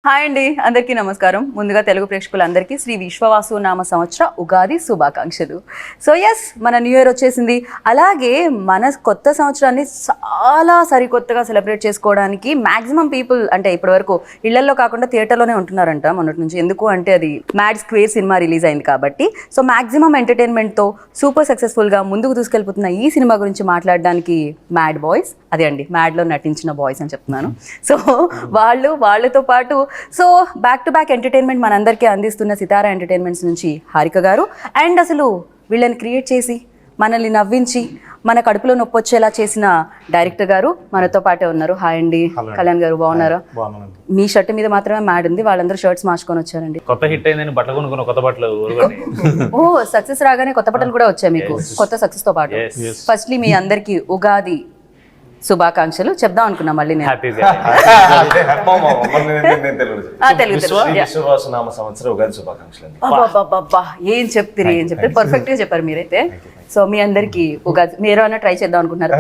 Hi అండి, అందరికీ నమస్కారం. ముందుగా తెలుగు ప్రేక్షకులందరికీ శ్రీ విశ్వవాసు నామ సంవత్సర ఉగాది శుభాకాంక్షలు. సో ఎస్, మన న్యూ ఇయర్ వచ్చేసింది. అలాగే మన కొత్త సంవత్సరాన్ని చాలా సరికొత్తగా సెలబ్రేట్ చేసుకోవడానికి మ్యాక్సిమం పీపుల్ అంటే ఇప్పటివరకు ఇళ్లల్లో కాకుండా థియేటర్లోనే ఉంటున్నారంట మొన్నటి నుంచి. ఎందుకు అంటే అది మ్యాడ్ స్క్వేర్ సినిమా రిలీజ్ అయింది కాబట్టి. సో మ్యాక్సిమం ఎంటర్టైన్మెంట్తో సూపర్ సక్సెస్ఫుల్గా ముందుకు తీసుకెళ్ళిపోతున్న ఈ సినిమా గురించి మాట్లాడడానికి మ్యాడ్ బాయ్స్, అదే అండి మ్యాడ్లో నటించిన బాయ్స్ అని చెప్తున్నాను. సో వాళ్ళతో పాటు so back to back entertainment మనందరికీ అందిస్తున్న సితారా ఎంటర్టైన్మెంట్స్ నుంచి హారిక గారు, అండ్ అసలు వీళ్ళని క్రియేట్ చేసి మనల్ని నవ్వించి మన కడుపులో నొప్పి వచ్చేలా చేసిన డైరెక్టర్ గారు మనతో పాటే ఉన్నారు. హాయ్ అండి. కళ్యాణ్ గారు బాగున్నారా? మీ షర్ట్ మీద మాత్రమే మ్యాడ్ ఉంది, వాళ్ళందరూ షర్ట్స్ మార్చుకొని వచ్చారండి. కొత్త హిట్ అయిందని బట్టలు కొనుక్కున్న కొత్త బట్టలు. ఓ సక్సెస్ రాగానే కొత్త బట్టలు కూడా వచ్చాయి మీకు కొత్త సక్సెస్ తో పాటు. ఫస్ట్లీ మీ అందరికి ఉగాది శుభాకాంక్షలు చెప్దాం అనుకున్నా. మళ్ళీ ఏం చెప్తారు పర్ఫెక్ట్ గా చెప్పారు మీరైతే. సో మీ అందరికి ఉగాది మీరు అన్న ట్రై చేద్దాం అనుకుంటున్నారు?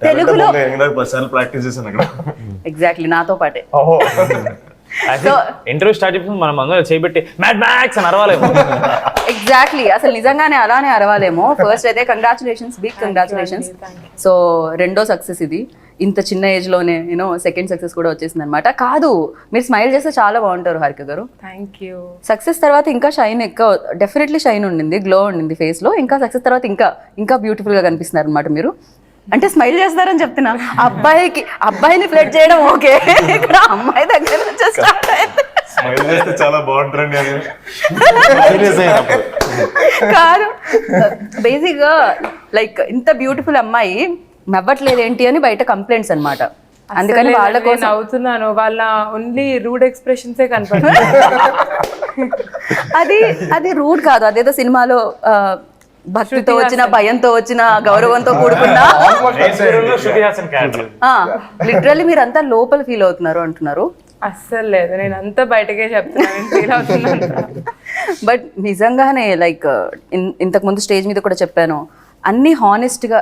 తెలుగులో ఎగ్జాక్ట్లీ నాతో పాటే. ఇంటర్వ్యూ స్టార్ట్ చేసి మనం అందరూ చేయబెట్టి మ్యాడ్ మ్యాక్స్ అని అరవాలేమో. ఎగ్జాక్ట్లీ, అసలు నిజంగానే అలానే అరవాలేమో. ఫస్ట్ అయితే కంగ్రాచులేషన్స్, బిగ్ కంగ్రాచులేషన్స్. సో రెండో సక్సెస్ ఇది, ఇంత చిన్న ఏజ్ లోనే యూనో సెకండ్ సక్సెస్ కూడా వచ్చేసింది అనమాట. కాదు, మీరు స్మైల్ చేస్తే చాలా బాగుంటారు హారిక గారు. Thank you. సక్సెస్ తర్వాత ఇంకా షైన్ ఎక్కువ, డెఫినెట్లీ షైన్ ఉండింది, గ్లో ఉండింది ఫేస్ లో. ఇంకా సక్సెస్ తర్వాత ఇంకా బ్యూటిఫుల్ గా కనిపిస్తున్నారు అనమాట మీరు. అంటే స్మైల్ చేస్తారని చెప్తున్నా. అబ్బాయిని ఫ్లర్ట్ చేయడం ఓకే, ఇక్కడ అమ్మాయి దగ్గర నుంచి స్టార్ట్ అయింది. చాలా బాగుంటుంది కాదు, బేసిక్ గా లైక్ ఇంత బ్యూటిఫుల్ అమ్మాయి నవ్వట్లేదు ఏంటి అని బయట కంప్లైంట్స్ అన్నమాట. అందుకని వాళ్ళ కోసం అవుతున్నాను, వాళ్ళ ఓన్లీ రూడ్ ఎక్స్ప్రెషన్సే కనపడుతుంది. అది రూడ్ కాదు, అదేదో సినిమాలో భక్తితో వచ్చిన, భయంతో వచ్చిన, గౌరవంతో కూడుకున్న, లిటరల్లీ మీరంతా లోపల ఫీల్ అవుతున్నారు అంటున్నారు. అస్సలు లేదు, నేను అంతా బయటకే చెప్తున్నాను, ఫీల్ అవుతున్నాను. బట్ నిజంగానే లైక్ ఇంతకు ముందు స్టేజ్ మీద కూడా చెప్పాను, అన్ని హానెస్ట్ గా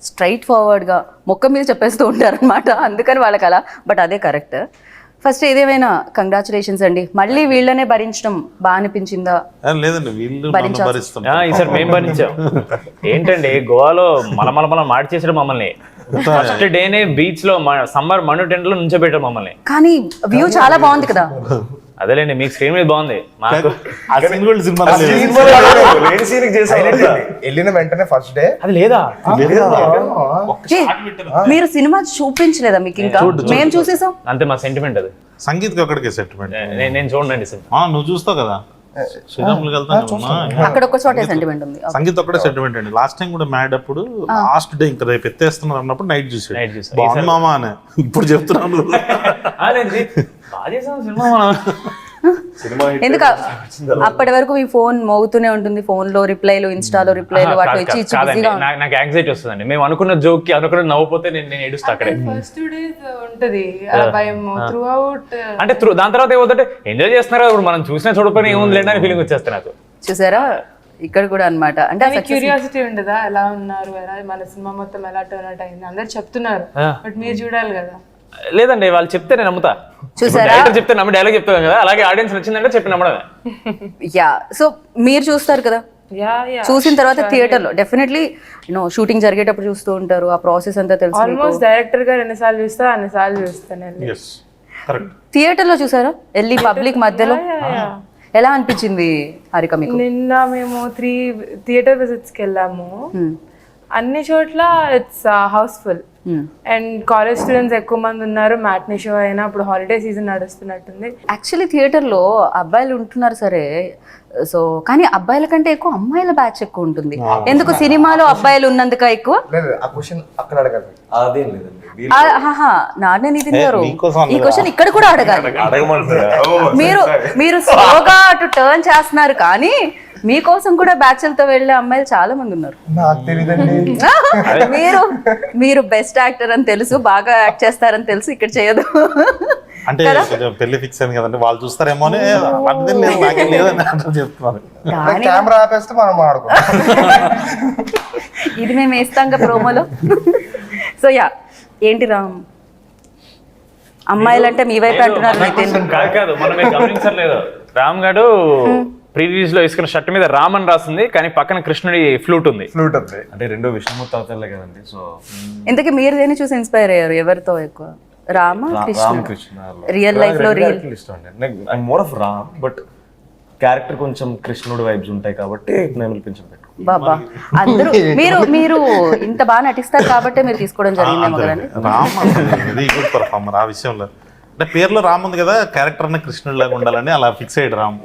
స్ట్రైట్ ఫార్వర్డ్ గా మొక్క మీద చెప్పేస్తూ ఉంటారు అనమాట. అందుకని వాళ్ళకి అలా. బట్ అదే కరెక్ట్. ఫస్ట్ ఏదేమైనా కంగ్రాచులేషన్స్ అండి. మళ్ళీ వీళ్ళనే భరించడం బాగా అనిపించిందా? లేదండి, వీళ్ళు ఈసారి మేము భరించాం. ఏంటండి గోవాలో మలమల మాడి చేసాడు మమ్మల్ని. ఫస్ట్ డేనే బీచ్ లో సమ్మర్ మను టెంట్ లో నుంచోబెట్టారు మమ్మల్ని. కానీ వ్యూ చాలా బాగుంది కదా. అదేలేండి, మీకు స్క్రీన్ మీద బాగుంది, మాకు వెళ్ళిన వెంటనే ఫస్ట్ డే అది లేదా. మీరు సినిమా చూపించలేదా మీకు? ఇంకా మేము చూసేసాం అంతే, మా సెంటిమెంట్ అది. సంగీత్ ఒక్కడికే సెంటిమెంట్. నేను చూడండి సార్, నువ్వు చూస్తావు కదా శ్రీరాములు అక్కడ ఒక చోటే సెంటిమెంట్ ఉంది. సంగీత్ ఒక్కడే సెంటిమెంట్ అండి. లాస్ట్ టైం కూడా మ్యాడ్ అప్పుడు లాస్ట్ డే ఇంకా రేపు ఎత్తేస్తున్నారు అన్నప్పుడు నైట్ చూసాడు బాగుంది మామా అని. ఇప్పుడు చెప్తున్నాను ఎందుకు అప్పటి వరకు మీ ఫోన్ మోగుతూనే ఉంటుంది, ఫోన్ లో రిప్లైలు, ఇన్స్టాలో రిప్లైలు, వాటి వచ్చి నాకు యాంగ్జైటీ వస్తుందండి. మేము అనుకున్న జోక్ కి అనుకున్న నవ్వుపోతే నేను ఏడుస్తా అక్కడే. ఫస్ట్ 2 days ఉంటది భయం త్రూ అవుట్. అంటే దాని తర్వాత ఏమవుతుంటే ఎంజాయ్ చేస్తున్నారు, ఇప్పుడు మనం చూసినా చూడకపోయినా ఏముంది లేదని ఫీలింగ్ వచ్చేస్తా నాకు. చూసారా ఇక్కడ కూడా అన్నమాట. అంటే క్యూరియాసిటీ ఉండదా, ఎలా ఉన్నారు, ఎలా మన సినిమా మొత్తం ఎలా టర్న్ అవుట్ అయింది, అందరు చెప్తున్నారు, బట్ మీరు చూడాలి కదా. లేదండి, వాళ్ళు చెప్తే నేను నమ్ముతా. చూసారా, చెప్తే నమ్మ డైలాగ్ చెప్తాను కదా, అలాగే ఆడియన్స్ నచ్చిందంటే చెప్పి నమ్మడమే. యా, సో మీరు చూస్తారు కదా, చూసిన తర్వాత థియేటర్ లో డెఫినెట్లీ షూటింగ్ జరిగేటప్పుడు చూస్తూ ఉంటారు, ఆ ప్రాసెస్ అంతా తెలుసు. ఆల్మోస్ట్ డైరెక్టర్ గారు ఎన్నిసార్లు చూస్తా అన్నిసార్లు చూస్తాను. థియేటర్ లో చూసారా వెళ్ళి పబ్లిక్ మధ్యలో? ఎలా అనిపించింది హారిక మీకు? నిన్న మేము 3 థియేటర్ విజిట్స్ కి వెళ్ళాము. అన్ని చోట్ల it's housefull and college students ఎక్కువ మంది ఉన్నారు. మ్యాట్నీ షో అయినా ఇప్పుడు హాలిడే సీజన్ నడుస్తున్నట్టుంది. యాక్చువల్లీ థియేటర్లో అబ్బాయిలు ఉంటున్నారు సరే, సో కానీ అబ్బాయిల కంటే ఎక్కువ అమ్మాయిల బ్యాచ్ ఎక్కువ ఉంటుంది. ఎందుకు సినిమాలో అబ్బాయిలు ఉన్నందుక ఎక్కువ? నాన్నే నితిన్ గారు ఈ క్వశ్చన్ ఇక్కడ కూడా అడగాలి. మీరు స్లోగా అటు టర్న్ చేస్తున్నారు, కానీ మీకోసం కూడా బ్యాచ్లతో వెళ్ళే అమ్మాయిలు చాలా మంది ఉన్నారు. మీరు బెస్ట్ యాక్టర్ అని తెలుసు, బాగా యాక్ట్ చేస్తారని తెలుసు, ఇక్కడ చేయదు అంటే పెళ్లి ఫిక్స్ అయింది కదండి, వాళ్ళు చూస్తారేమో అని చెప్తున్నారు. కెమెరా ఆపేస్తే మనం ఆడుకోవాలి. ఇది మేము వేస్తాం కదా ప్రోమోలో. సో యా, ఏంటి రామ్ అమ్మాయిలంటే మీ వైపు అంటున్నారు మీకు తెలియదు. కాదు మనం మీరు గమనించలేదు, రామ్ గారు ప్రీ రిలీజ్ లో వేసుకున్న షర్ట్ మీద రామ్ అని రాసింది, కానీ పక్కన కృష్ణుడి ఫ్లూట్ ఉంది. అంటే రెండో విష్ణుమూర్తి అవతారులే కదండి. సో ఇంతకీ మీరు దేన్ని చూసి ఇన్స్పైర్ అయ్యారు? ఎవరితో ఎక్కువ? రామ కృష్ణ? రియల్ లైఫ్ లో ఇష్టం అండి. I more of Ram, but character కొంచెం కృష్ణుడు వైబ్స్ ఉంటాయి కాబట్టి నేను పెంచాను. బాబా అందరూ మీరు ఇంత బాగా నటిస్తారు కాబట్టి మీరు తీసుకోవడం జరిగిందేమో కదండి. రామ్ వెరీ గుడ్ పర్ఫార్మర్ ఆ విషయంలో. అంటే పేరులో రామ్ ఉంది కదా, క్యారెక్టర్ అన్న కృష్ణుడు లాగా ఉండాలని అలా ఫిక్స్ అయ్యాడు రామ్.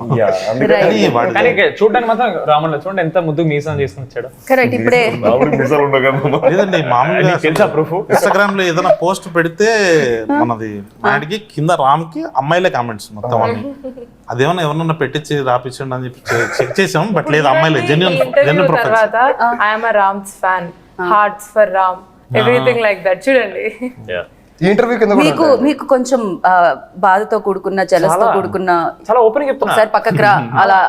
కానీ చూడడానికి మాత్రం రాముడు చూడండి ఎంత ముద్దు మీసం చేసుకుని వచ్చాడు. కరెక్ట్. ఇప్పుడే లేదండి మామూలుగా తెలుసా ప్రూఫ్? ఇన్స్టాగ్రామ్ లో ఏదైనా పోస్ట్ పెడితే మనది మ్యాడ్కి కింద రామ్ కి అమ్మాయిలే కామెంట్స్ మొత్తం అన్ని. అదేమన్నా ఎవరన్నా పెట్టించి రాపించండి అని చెప్పి చెక్ చేసాం, బట్ లేదు అమ్మాయిలే. Genuine profile. I'm Rams fan, hearts for Ram, everything like that. చూడండి ఇంటర్వ్యూ కింద మీకు కొంచెం బాధతో కూడుకున్న జలస్తో కూడుకున్న చాలా ఓపెన్ చెప్తున్నా, ఒకసారి పక్కకు రా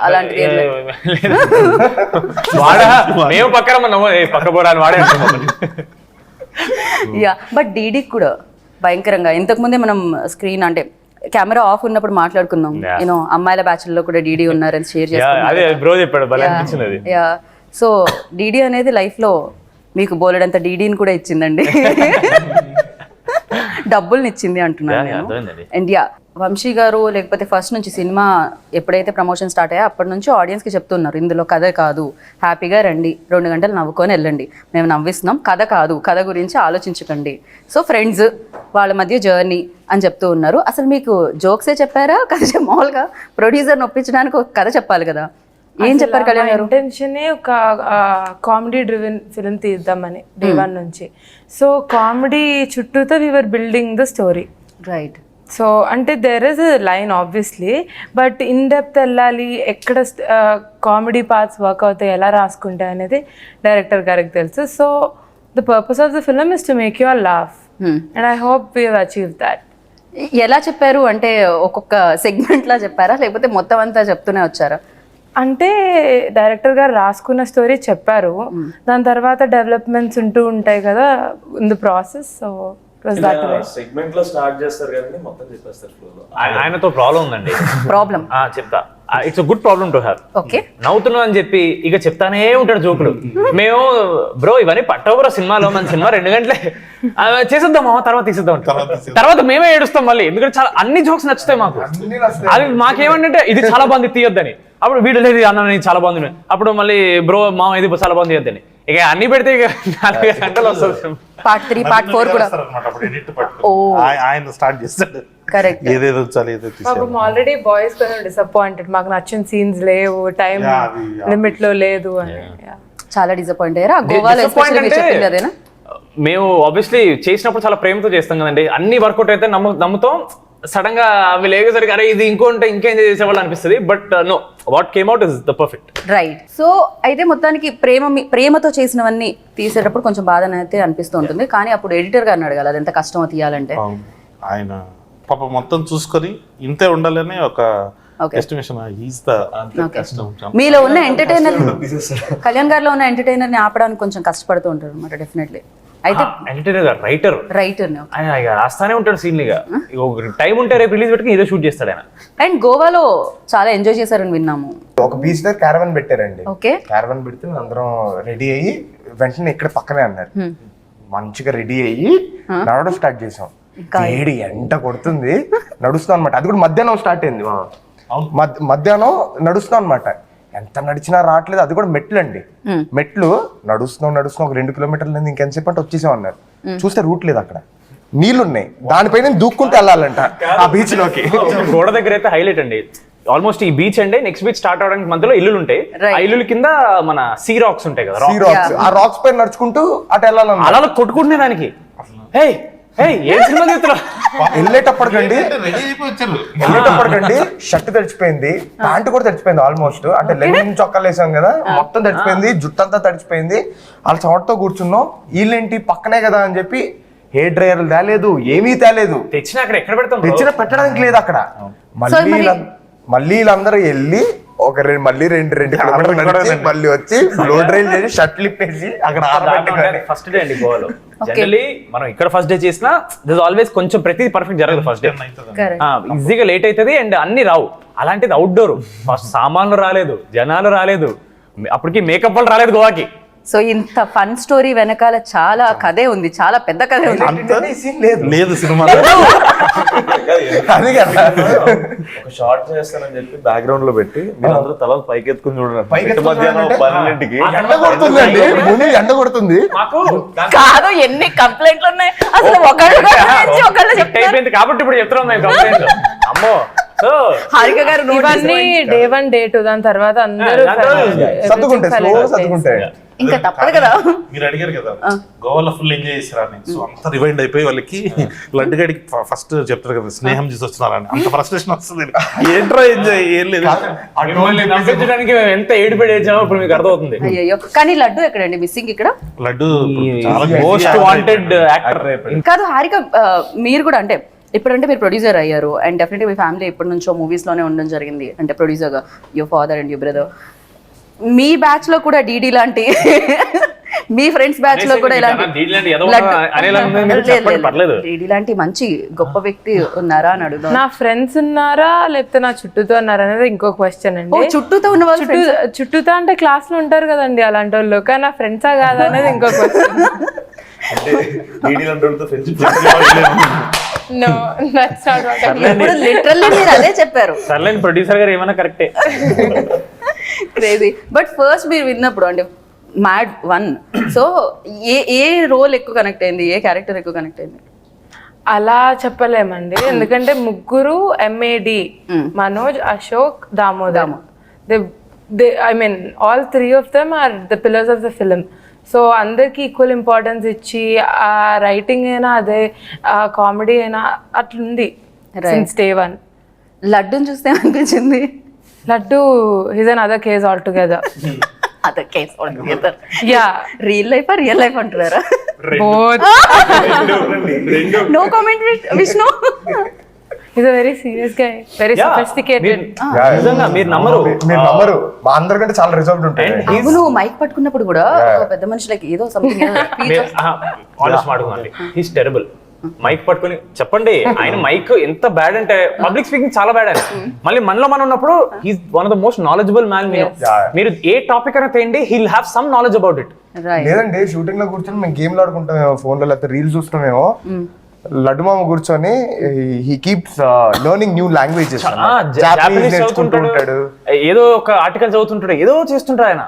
అలాంటిది ఏం లేదు. వాడా మేము పక్కన పక్క పోరాని వాడే. యా, బట్ డీడీ కూడా భయంకరంగా ఇంతకు ముందే మనం స్క్రీన్ అంటే కెమెరా ఆఫ్ ఉన్నప్పుడు మాట్లాడుకున్నాం, యూనో అమ్మాయిల బ్యాచ్ లో కూడా డీడీ ఉన్నారని షేర్ చేస్తాం. అదే బ్రో చెప్పాడు, భలే అనిపించింది అది. యా, సో డీడీ అనేది లైఫ్ లో మీకు బోలెడంత డీడీని కూడా ఇచ్చిందండి. డబ్బుల్ని ఇచ్చింది అంటున్నాను నేను. అండ్ యా, వంశీ గారు లేకపోతే ఫస్ట్ నుంచి సినిమా ఎప్పుడైతే ప్రమోషన్ స్టార్ట్ అయ్యా అప్పటి నుంచి ఆడియన్స్కి చెప్తున్నారు, ఇందులో కథ కాదు, హ్యాపీగా రండి, 2 గంటలు నవ్వుకొని వెళ్ళండి, మేము నవ్విస్తున్నాం, కథ కాదు, కథ గురించి ఆలోచించకండి, సో ఫ్రెండ్స్ వాళ్ళ మధ్య జర్నీ అని చెప్తూ ఉన్నారు. అసలు మీకు జోక్సే చెప్పారా కథ? మామూలుగా ప్రొడ్యూసర్ని ఒప్పించడానికి ఒక కథ చెప్పాలి కదా, ఏం చెప్పారు కళ్యాణ్ గారు? ఇంటెన్షనే ఒక కామెడీ డ్రివెన్ ఫిల్మ్ తీద్దామని డే 1 నుంచి. సో కామెడీ చుట్టూతో we're building the story. Right. So అంటే there is a line obviously, but in depth వెళ్ళాలి, ఎక్కడ కామెడీ పార్ట్స్ వర్క్ అవుతాయి, ఎలా రాసుకుంటాయి అనేది డైరెక్టర్ గారికి తెలుసు. So the purpose of the film is to make you all laugh, and I hope we have achieved that. ఎలా చెప్పారు అంటే ఒక్కొక్క సెగ్మెంట్లా చెప్పారా లేకపోతే మొత్తం అంతా చెప్తూనే వచ్చారా? అంటే డైరెక్టర్ గారు రాసుకున్న స్టోరీ చెప్పారు, దాని తర్వాత డెవలప్మెంట్స్ ఉంటూ ఉంటాయి కదా in the process. So segment లో స్టార్ట్ చేస్తారు కానీ మొత్తం చెప్పేస్తారు ఫ్లో లో. ఆయనతో ప్రాబ్లం ఉందండి. ప్రాబ్లం చెప్తా, it's good problem to have. Okay, నవ్వుతున్నాం అని చెప్పి ఇక చెప్తానే ఉంటాడు జోకులు. మేము బ్రో ఇవన్నీ పట్టవు బ్రో, సినిమాలో మన సినిమా 2 గంటలే చేసేద్దాం తర్వాత తీసేద్దాం, తర్వాత మేమే ఏడుస్తాం మళ్ళీ, ఎందుకంటే చాలా అన్ని జోక్స్ నచ్చుతాయి మాకు. అది మాకేమంటే ఇది చాలా బాగుంది తీయొద్దని, అప్పుడు వీడు లేదు అన్న చాలా బాగుంది, అప్పుడు మళ్ళీ బ్రో మా ఇది చాలా బాగుంది తీయొద్దని, ఇక అన్ని పెడితే ఇక 4 గంటలు వస్తుంది. పార్ట్ 3 పార్ట్ 4 కూడా ఆయన స్టార్ట్ చేస్తాడు. కరెక్ట్. ఏదేదో వచ్చాలి ఏదో పాపం ఆల్రెడీ బాయ్స్ కొంచెం డిసప్పాయింటెడ్, మాకు నచ్చిన సీన్స్ లేవు, టైం లిమిట్ లో లేదు అని. చాలా డిసప్పాయింట్ అయ్యారా? గోవాలో ఎస్పెషల్లీ మీరు చెప్పింది అదేనా? మేము ఆబ్వియస్లీ చేసినప్పుడు చాలా ప్రేమతో చేస్తాం కదండి, అన్ని వర్కౌట్ అయితే నమ్ముతాం. సడన్ గా అవి లేకపోతే అరే ఇది ఇంకోంటే ఇంకేం చేసేవాళ్ళు అనిపిస్తుంది, but no, what came out is the perfect. Right. So అయితే మొత్తానికి ప్రేమతో చేసినవన్నీ తీసేటప్పుడు కొంచెం బాధ అయితే అనిపిస్తూ ఉంటుంది, కానీ అప్పుడు ఎడిటర్ గారిని అడగాలి అది ఎంత కష్టమో తీయాలంటే. ఆయన పాప మొత్తం చూసుకొని ఇంతే ఉండాలని ఒక ఎస్టిమేషన్. మీలో ఉన్న ఎంటర్టైనర్, కళ్యాణ్ గారిలో ఉన్న ఎంటర్టైనర్ ని ఆపడానికి కొంచెం కష్టపడుతూ ఉంటారు అనమాట డెఫినెట్లీ. అయితే రైటర్ ఆయన రాస్తానే ఉంటాడు సీన్లుగా, టైం ఉంటే రేపు రిలీజ్ పెట్టుకుని ఇదే షూట్ చేస్తాడు ఆయన. అండ్ గోవాలో చాలా ఎంజాయ్ చేశారని విన్నాము. ఒక బీచ్ దగ్గర క్యారవన్ పెట్టారండి. ఓకే, క్యారవన్ పెడితే అందరం రెడీ అయ్యి వెంటనే ఇక్కడ పక్కనే అన్నారు, మంచిగా రెడీ అయ్యి నడవడం స్టార్ట్ చేసాం. వేడి ఎండ కొడుతుంది, నడుస్తాం అనమాట. అది కూడా మధ్యాహ్నం స్టార్ట్ అయింది, మధ్యాహ్నం నడుస్తాం అనమాట. ఎంత నడిచినా రావట్లేదు, అది కూడా మెట్లు అండి. మెట్లు నడుస్తున్నాం ఒక 2 కిలోమీటర్లు ఇంకెంతసేపు అంటే వచ్చేసాం అన్నారు. చూస్తే రూట్ లేదు, అక్కడ నీళ్లున్నాయి, దానిపైన దూక్కుంటూ వెళ్ళాలంట ఆ బీచ్ లోకి. గోడ దగ్గర అయితే హైలైట్ అండి, ఆల్మోస్ట్ ఈ బీచ్ అండి, నెక్స్ట్ బీచ్ స్టార్ట్ అవడానికి మధ్యలో ఇల్లులు ఉంటాయి, ఆ ఇల్లుల కింద మన సీ రాక్స్ ఉంటాయి కదా, సీ రాక్స్, ఆ రాక్స్ పైన నడుచుకుంటూ అటు వెళ్ళాలన్న అలా కొట్టుకుంటున్నాయి దానికి. వెళ్ళేటప్పటికండి షర్ట్ తడిచిపోయింది, ప్యాంట్ కూడా తడిచిపోయింది ఆల్మోస్ట్. అంటే లెనిన్ చొక్కాలు వేసాం కదా, మొత్తం తడిచిపోయింది, జుట్టంతా తడిచిపోయింది. వాళ్ళ చోటతో కూర్చున్నాం, వీళ్ళేంటి పక్కనే కదా అని చెప్పి హెయిర్ డ్రైయర్లు తేలేదు, ఏమీ తేలేదు, తెచ్చిన అక్కడ ఎక్కడ పెడతాం, తెచ్చిన పెట్టడానికి లేదు అక్కడ. మళ్ళీ వీళ్ళందరూ వెళ్ళి మళ్ళీ రెండు కిలోమీటర్లు నడిచి మళ్ళీ వచ్చి లో డ్రైవ్ చేసి షర్ట్లు ఇప్పేసి అక్కడ ఆరబెట్టుకొని ఫస్ట్ డే అండి గోవాలో. జనరల్లీ మనం ఇక్కడ ఫస్ట్ డే చేసినా దిస్ ఆల్వేస్ కొంచెం ప్రతిదీ పర్ఫెక్ట్ జరగదు ఫస్ట్ డే. ఈజీగా లేట్ అవుతుంది అండ్ అన్ని రావు. అలాంటిది అవుట్డోర్ ఫస్ట్ సామాన్లు రాలేదు, జనాలు రాలేదు, అప్పటికి మేకప్ వాళ్ళు రాలేదు గోవాకి. సో ఇంత ఫన్ స్టోరీ వెనకాల చాలా కథే ఉంది, చాలా పెద్ద కథే ఉంది. లేదు సినిమా అది కదా ఒక షార్ట్ చేస్తానని చెప్పి బ్యాక్గ్రౌండ్ లో పెట్టి మీరు అందరూ తలలు పైకెత్తుకుని చూడండి. పైకెత్తుకుని మధ్యాహ్నం 12ంటికి ఎండ కొడుతుందండి, ముందు ఎండ కొడుతుంది. మాకు కాదు, ఎన్ని కంప్లైంట్లు ఉన్నాయి అసలు, ఒకళ్ళు చెప్తారు. అయిపోయింది కాబట్టి ఇప్పుడు చెప్తున్నాం మేము కంప్లైంట్. అమ్మో. సో హారిక గారు ఇవన్నీ డే 1 డే 2 దాని తర్వాత అందరూ సర్దుకుంటాయి, స్లో సర్దుకుంటాయి. ఇంకా తప్పదు కదా. మీరు అడిగారు కదా గోవాలో ఫుల్ ఎంజాయ్ చేశారని. సో అంత రివైండ్ అయిపోయి వాళ్ళకి లడ్డు గడికి ఫస్ట్ చెప్తారు కదా స్నేహం చేసి వస్తున్నారని, అంత ఫ్రస్ట్రేషన్ వస్తుంది. ఏంట్రా ఎంజాయ్ ఏం లేదు. మిమ్మల్ని నవ్వించడానికి మేము ఎంత ఏడుపడి ఏడ్చామో ఇప్పుడు మీకు అర్థమవుతుంది. అయ్యో, కానీ లడ్డు ఎక్కడండి మిస్సింగ్ ఇక్కడ? Laddu most wanted actor. కాదు హారిక, మీరు కూడా అంటే ఇప్పుడంటే మీరు ప్రొడ్యూసర్ అయ్యారు అండ్ డెఫినెట్గా మీ ఫ్యామిలీ ఎప్పటి నుంచో మూవీస్ లోనే ఉండడం జరిగింది, అంటే ప్రొడ్యూసర్గా your father and your brother. Me batch లో కూడా డీడీ లాంటి మీ ఫ్రెండ్స్ బ్యాచ్ లో కూడా ఇలాంటి డీడీ లాంటి మంచి గొప్ప వ్యక్తి ఉన్నారా అని అడుగుతాను. నా ఫ్రెండ్స్ ఉన్నారా లేకపోతే నా చుట్టూతో ఉన్నారా అనేది ఇంకో క్వశ్చన్ అండి. చుట్టూతో ఉన్న వాళ్ళు చుట్టూతో అంటే క్లాస్ లో ఉంటారు కదండి అలాంటి వాళ్ళు, కానీ నా ఫ్రెండ్సా కాదా అనేది ఇంకో క్వశ్చన్. అంటే డీడీ లాంటి friendship No, that's not what I mean. ఇప్పుడు లిటరల్లీ మీరు అదే చెప్పారు. సర్లేని ప్రొడ్యూసర్ గారు ఏమైనా కరెక్టే. క్రేజీ. బట్ ఫస్ట్ మీరు విన్నప్పుడు అంటే మ్యాడ్ 1, సో ఏ రోల్ ఎక్కువ కనెక్ట్ అయింది, ఏ క్యారెక్టర్ ఎక్కువ కనెక్ట్ అయింది? అలా చెప్పలేమండి, ఎందుకంటే ముగ్గురు MAD, Manoj, Ashok, Damodar. I mean all 3 of them are the pillars of the film. So అందరికి ఈక్వల్ ఇంపార్టెన్స్ ఇచ్చి ఆ రైటింగ్ అయినా అదే, ఆ కామెడీ అయినా అట్లుంది సిన్స్ డే 1. లడ్డూని చూస్తే ఏమనిపించింది? Laddu is another case altogether. Other case altogether. Yeah, real life అంటున్నారా? Both. No comment Vishnu. He's a very serious guy, very sophisticated. నిజంగా మీరు నమ్మరు, మా అందరికంటే చాలా రిజర్వ్డ్ ఉంటాయి. అవును, మైక్ పట్టుకున్నప్పుడు కూడా ఒక పెద్ద మనిషి లైక్ ఏదో సంథింగ్ ఆనెస్ట్ మాట్లాడుకోండి, హీస్ టెరబుల్. మైక్ పట్టుకుని చెప్పండి, ఆయన మైక్ ఎంత బ్యాడ్ అంటే పబ్లిక్ స్పీకింగ్ చాలా బ్యాడ్ ఆయన. మళ్ళీ మనలో మనం ఉన్నప్పుడు he's one of the most knowledgeable man. మీరు ఏ టాపిక్ అయినా తేండి, he'll have some knowledge about it. లేదండి, షూటింగ్ లో కూర్చొని మేము గేమ్లు ఆడుకుంటామేమో ఫోన్ లో, లేకపోతే రీల్స్ చూస్తామేమో, లడ్డు మామ కూర్చొని he keeps learning new languages. Japanese చదువుతుంటాడు, ఏదో ఒక ఆర్టికల్ చదువుతుంటాడు, ఏదో చేస్తుంటాడు ఆయన.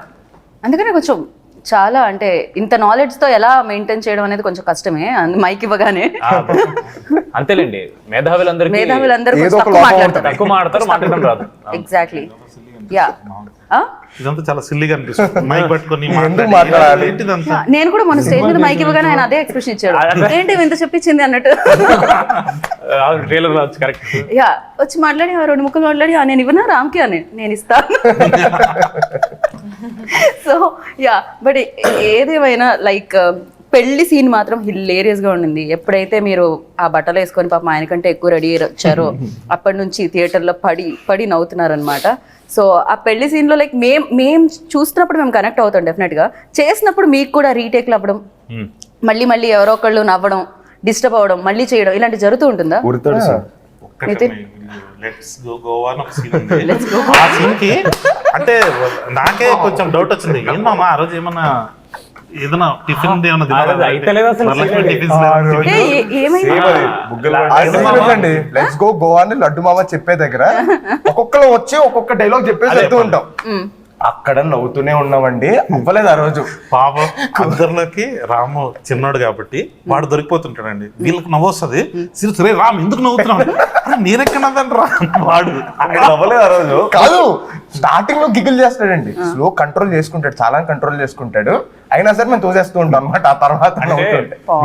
అందుకనే కొంచెం చాలా అంటే ఇంత నాలెడ్జ్ తో ఎలా మెయింటైన్ చేయడం అనేది కొంచెం కష్టమే మైక్ ఇవ్వగానే. అంతేలేండి, మేధావులందరూ తక్కువ మాట్లాడతారు, మాట్లాడడం రాదు. ఎగ్జాక్ట్లీ. యా, ఇదంతా చాలా సిల్లీగా అనిపిస్తుంది. మైక్ పట్టుకొని మాట్లాడాలి. నేను కూడా మన స్టేజ్ మీద మైక్ ఇవ్వగానే ఆయన అదే ఎక్స్ప్రెషన్ ఇచ్చాడు, ఏంటి ఇంత చెప్పించింది అన్నట్టు. యా, వచ్చి మాట్లాడి 2 ముక్కలు మాట్లాడి నేను ఇవ్వనా రామ్కి అని, నేను ఇస్తాను. సో యా, బట్ ఏదేమైనా లైక్ పెళ్లి సీన్ మాత్రం హిలేరియస్ గా ఉండింది. ఎప్పుడైతే మీరు ఆ బట్టలు వేసుకొని పాపం ఆయన కంటే ఎక్కువ రెడీ వచ్చారో అప్పటి నుంచి థియేటర్లో పడి నవ్వుతున్నారనమాట. సో ఆ పెళ్లి సీన్ లో లైక్ మేం చూస్తున్నప్పుడు మేము కనెక్ట్ అవుతాం డెఫినెట్ గా. చేసినప్పుడు మీకు కూడా రీటేక్లు అవ్వడం, మళ్ళీ ఎవరో ఒకళ్ళు నవ్వడం, డిస్టర్బ్ అవ్వడం, మళ్ళీ చేయడం ఇలాంటి జరుగుతూ ఉంటుందా? ఆ సీన్ కి అంటే నాకే కొంచెం డౌట్ వచ్చింది, ఏం మామ ఆ రోజు ఏమన్నా ఏదైనా టిఫిన్ లెట్స్ గో గోవా అని లడ్డు మామ చెప్పే దగ్గర ఒక్కొక్కరు వచ్చి ఒక్కొక్క డైలాగ్ చెప్పేసి వెళ్తూ ఉంటాం. అక్కడ నవ్వుతూనే ఉన్నామండి, అవ్వలేదు ఆ రోజు. పాపం అందరిలోకి రాము చిన్నోడు కాబట్టి వాడు దొరికిపోతుంటాడండి, వీళ్ళకి నవ్వు వస్తుంది. సరే రామ్ ఎందుకు నవ్వుతున్నాడు, నేనెక్కడ నవ్వండి రా వాడు అవ్వలేదు ఆ రోజు. కాదు, స్టార్టింగ్ లో గిగిల్ చేస్తాడండి, స్లో కంట్రోల్ చేసుకుంటాడు, చాలా కంట్రోల్ చేసుకుంటాడు, అయినా సరే మేము తోసేస్తూ ఉంటాం అనమాట. ఆ తర్వాత